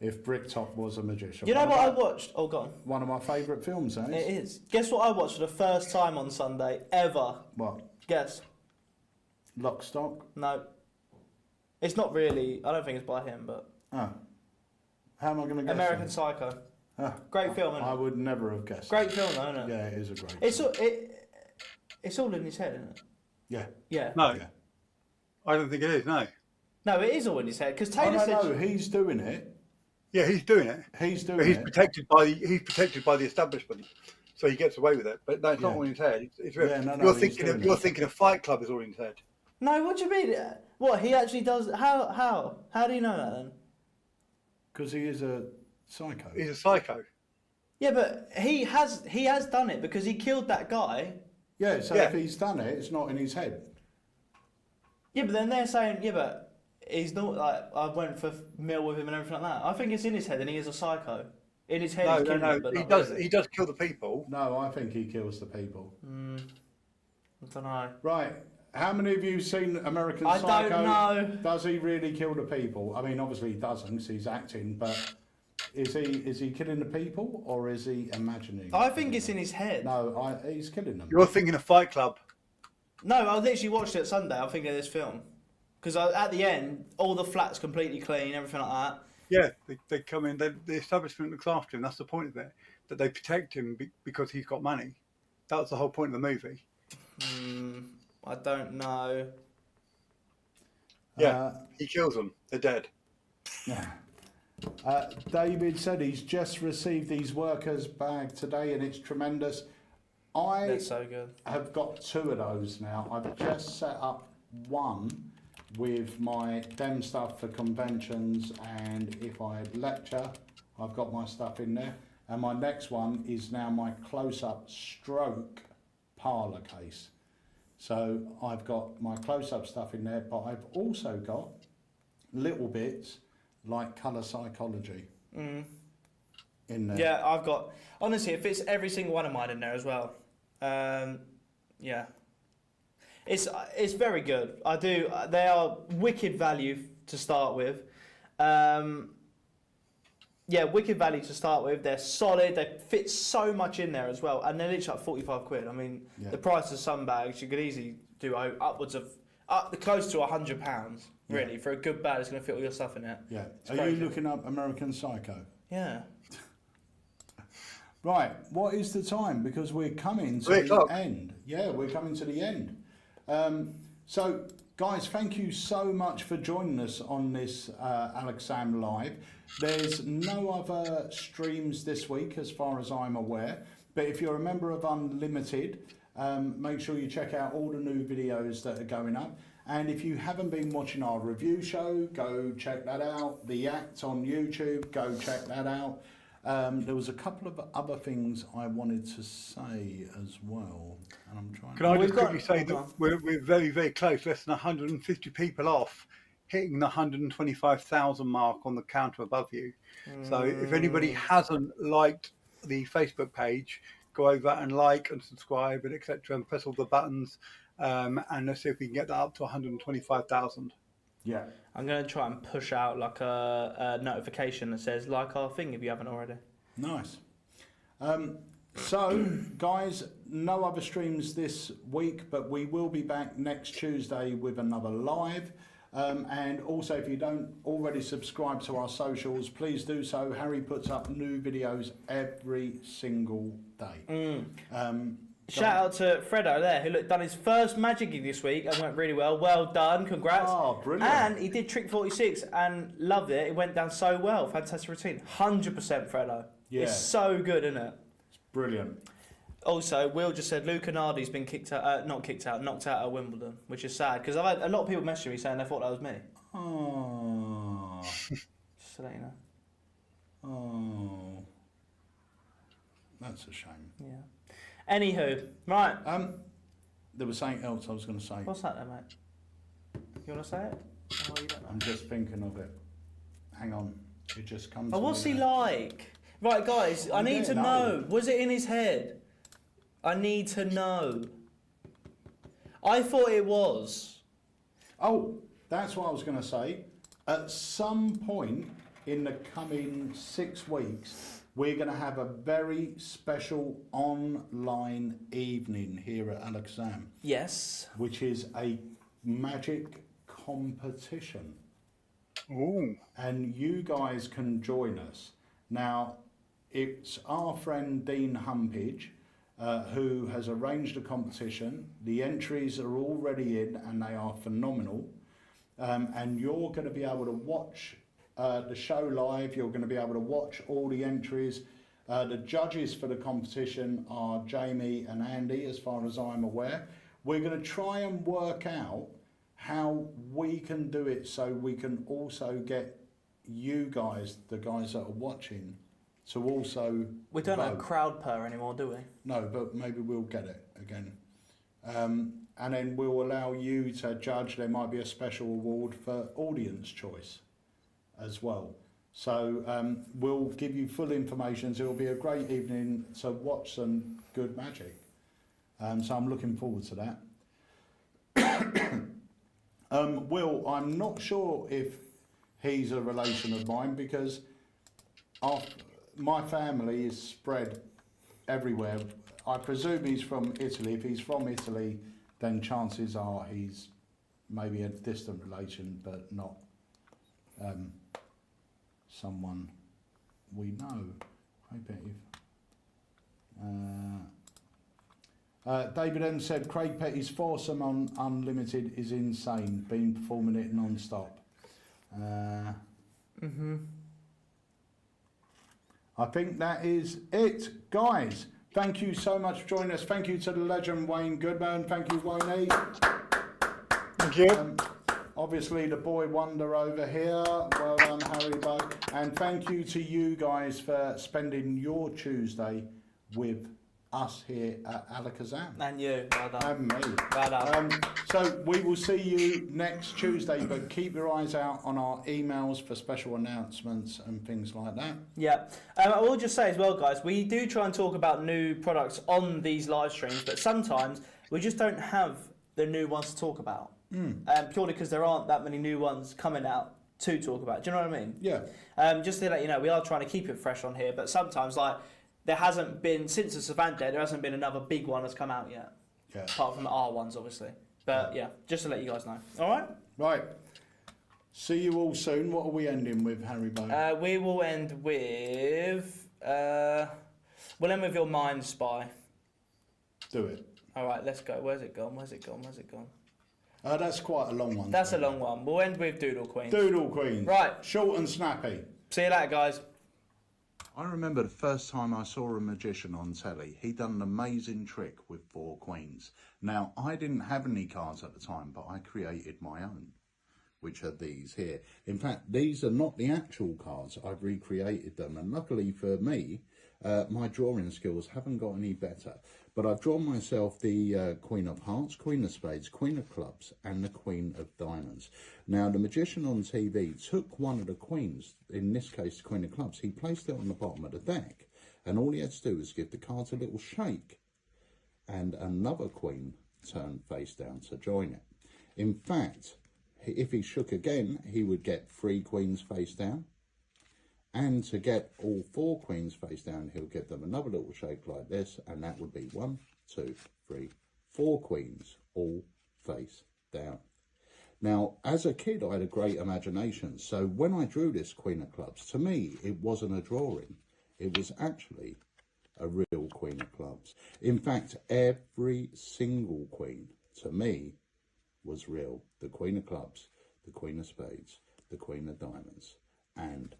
If Bricktop was a magician. You know what I watched? Oh, go on. One of my favourite films, eh? It is. Guess what I watched for the first time on Sunday, ever? What? Guess. Lock, Stock? No. It's not really, I don't think it's by him, but... Oh. How am I going to guess? American then? Psycho. Ah, Great film, isn't I it? would never have guessed. Great film, though, isn't it? Yeah, it is a great It's film. it's all in his head, isn't it? Yeah. Yeah. No, Yeah. I don't think it is. No. No, it is all in his head, because Oh, Taylor said... no, he's doing it. Yeah, he's doing it. He's doing But he's it. protected by the establishment, so he gets away with it. But no, it's not Yeah. all in his head. It's real. Yeah, no, you're he's thinking doing you're it. thinking of Fight Club is all in his head. No, what do you mean? What, he actually does... How? How do you know that, then? Because he is a psycho. He's a psycho. Yeah, but he has done it, because he killed that guy. Yeah, so Yeah. if he's done it, it's not in his head. Yeah, but then they're saying, yeah, but he's not, like, I went for meal with him and everything like that. I think it's in his head, and he is a psycho. In his head, No, he's no, killing no. them, but He not does. really. He does kill the people. No, I think he kills the people. I don't know. Right. How many of you seen American I Psycho? don't know. Does he really kill the people? I mean, obviously he doesn't, 'cause he's acting, but is he killing the people, or is he imagining? I think it's in his head. No, he's killing them. You're thinking of Fight Club. No, I literally watched it Sunday. I'm thinking of this film. Because at the end, all the flat's completely clean, everything like that. Yeah, they come in. The establishment looks after him. That's the point of it. That they protect him because he's got money. That was the whole point of the movie. I don't know. Yeah, he kills them. They're dead. David said he's just received these workers' bag today, and it's tremendous. I They're so good. have got 2 of those now. I've just set up one with my dem stuff for conventions, and if I lecture, I've got my stuff in there. And my next one is now my close-up stroke parlour case. So I've got my close-up stuff in there, but I've also got little bits like colour psychology in there. Yeah, I've got... Honestly, it fits every single one of mine in there as well. Yeah. It's very good. They are wicked value to start with. Yeah, wicked value to start with. They're solid. They fit so much in there as well, and they're literally like 45 quid. I mean, Yeah. the price of some bags you could easily do upwards of close to £100. Really, for a good bag, it's going to fit all your stuff in it. Yeah. It's Are crazy. you looking up American Psycho? Yeah. Right, what is the time? Because we're coming to 3 the o'clock. end. Yeah, we're coming to the end. So, guys, thank you so much for joining us on this Alakazam Live. There's no other streams this week, as far as I'm aware. But if you're a member of Unlimited, make sure you check out all the new videos that are going up. And if you haven't been watching our review show, go check that out. The Act on YouTube, go check that out. There was a couple of other things I wanted to say as well, and I'm trying. Can I We've just got- quickly say hold that on. we're very, very close, less than 150 people off hitting the 125,000 mark on the counter above you. So if anybody hasn't liked the Facebook page, go over and like and subscribe and etc. and press all the buttons, and let's see if we can get that up to 125,000. Yeah. I'm going to try and push out like a notification that says like our thing if you haven't already. Nice. So, guys, no other streams this week, but we will be back next Tuesday with another live. And also, if you don't already subscribe to our socials, please do so. Harry puts up new videos every single day. Shout out to Fredo there, who done his first Magic gig this week and went really well. Well done, congrats. Oh, brilliant. And he did Trick 46 and loved it. It went down so well. Fantastic routine. 100% Fredo. Yeah. It's so good, isn't it? It's brilliant. Also, Will just said Luca Nardi's been knocked out at Wimbledon, which is sad because I've had a lot of people messaging me saying they thought that was me. Oh. Just to let you know. Oh. That's a shame. Yeah. Anywho, right. There was something else I was going to say. What's that then, mate? You want to say it? Oh, you don't know. I'm just thinking of it. Hang on. It just comes Oh, to me what's he now. like? Right, guys, I need to know. Was it in his head? I need to know. I thought it was. Oh, that's what I was going to say. At some point in the coming 6 weeks, we're going to have a very special online evening here at Alakazam. Yes. Which is a magic competition. Ooh. And you guys can join us. Now, it's our friend Dean Humpage who has arranged a competition. The entries are already in and they are phenomenal. And you're going to be able to watch the show live. You're going to be able to watch all the entries. The judges for the competition are Jamie and Andy, as far as I'm aware. We're going to try and work out how we can do it so we can also get you guys, the guys that are watching, to also We don't have vote. crowd purr anymore, do we? No, but maybe we'll get it again. And then we'll allow you to judge. There might be a special award for audience choice as well. So we'll give you full information. So it'll be a great evening to watch some good magic. So I'm looking forward to that. Will, I'm not sure if he's a relation of mine because my family is spread everywhere. I presume he's from Italy. If he's from Italy, then chances are he's maybe a distant relation, but not someone we know. David M said Craig Petty's foursome on Unlimited is insane. Been performing it non-stop. I think that is it, guys. Thank you so much for joining us. Thank you to the legend Wayne Goodman. Thank you, Wayne. Thank you. Obviously, the boy wonder over here. Well done, Harry Bug. And thank you to you guys for spending your Tuesday with us here at Alakazam. And you, well done. And me. Well done. So we will see you next Tuesday, but keep your eyes out on our emails for special announcements and things like that. Yeah. I will just say as well, guys, we do try and talk about new products on these live streams, but sometimes we just don't have the new ones to talk about. Purely because there aren't that many new ones coming out to talk about. Do you know what I mean? Yeah. Just to let you know, we are trying to keep it fresh on here, but sometimes, like, there hasn't been, since the Savant Day, there hasn't been another big one that's come out yet. Yeah. Apart from the R ones, obviously. But yeah, just to let you guys know. All right? Right. See you all soon. What are we ending with, Harry Bow? We will end with... we'll end with your Mind Spy. Do it. All right, let's go. Where's it gone? Where's it gone? Where's it gone? That's quite a long one. That's a long one. We'll end with Doodle Queen. Doodle Queen. Right. Short and snappy. See you later, guys. I remember the first time I saw a magician on telly. He'd done an amazing trick with 4 queens. Now, I didn't have any cards at the time, but I created my own, which are these here. In fact, these are not the actual cards. I've recreated them, and luckily for me, my drawing skills haven't got any better. But I've drawn myself the Queen of Hearts, Queen of Spades, Queen of Clubs, and the Queen of Diamonds. Now, the magician on TV took one of the queens, in this case, the Queen of Clubs. He placed it on the bottom of the deck, and all he had to do was give the cards a little shake, and another queen turned face down to join it. In fact, if he shook again, he would get 3 queens face down. And to get all 4 queens face down, he'll give them another little shake like this, and that would be 1, 2, 3, 4 queens all face down. Now, as a kid, I had a great imagination. So when I drew this Queen of Clubs, to me, it wasn't a drawing. It was actually a real queen of clubs. In fact, every single queen, to me, was real. The queen of clubs, the queen of spades, the queen of diamonds, and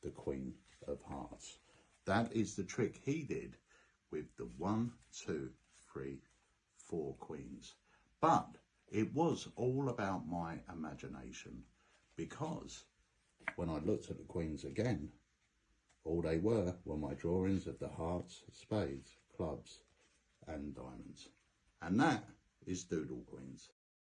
the queen of hearts. That is the trick he did with the 1, 2, 3, 4 queens. But it was all about my imagination, because when I looked at the queens again, all they were my drawings of the hearts, spades, clubs, and diamonds. And that is Doodle Queens.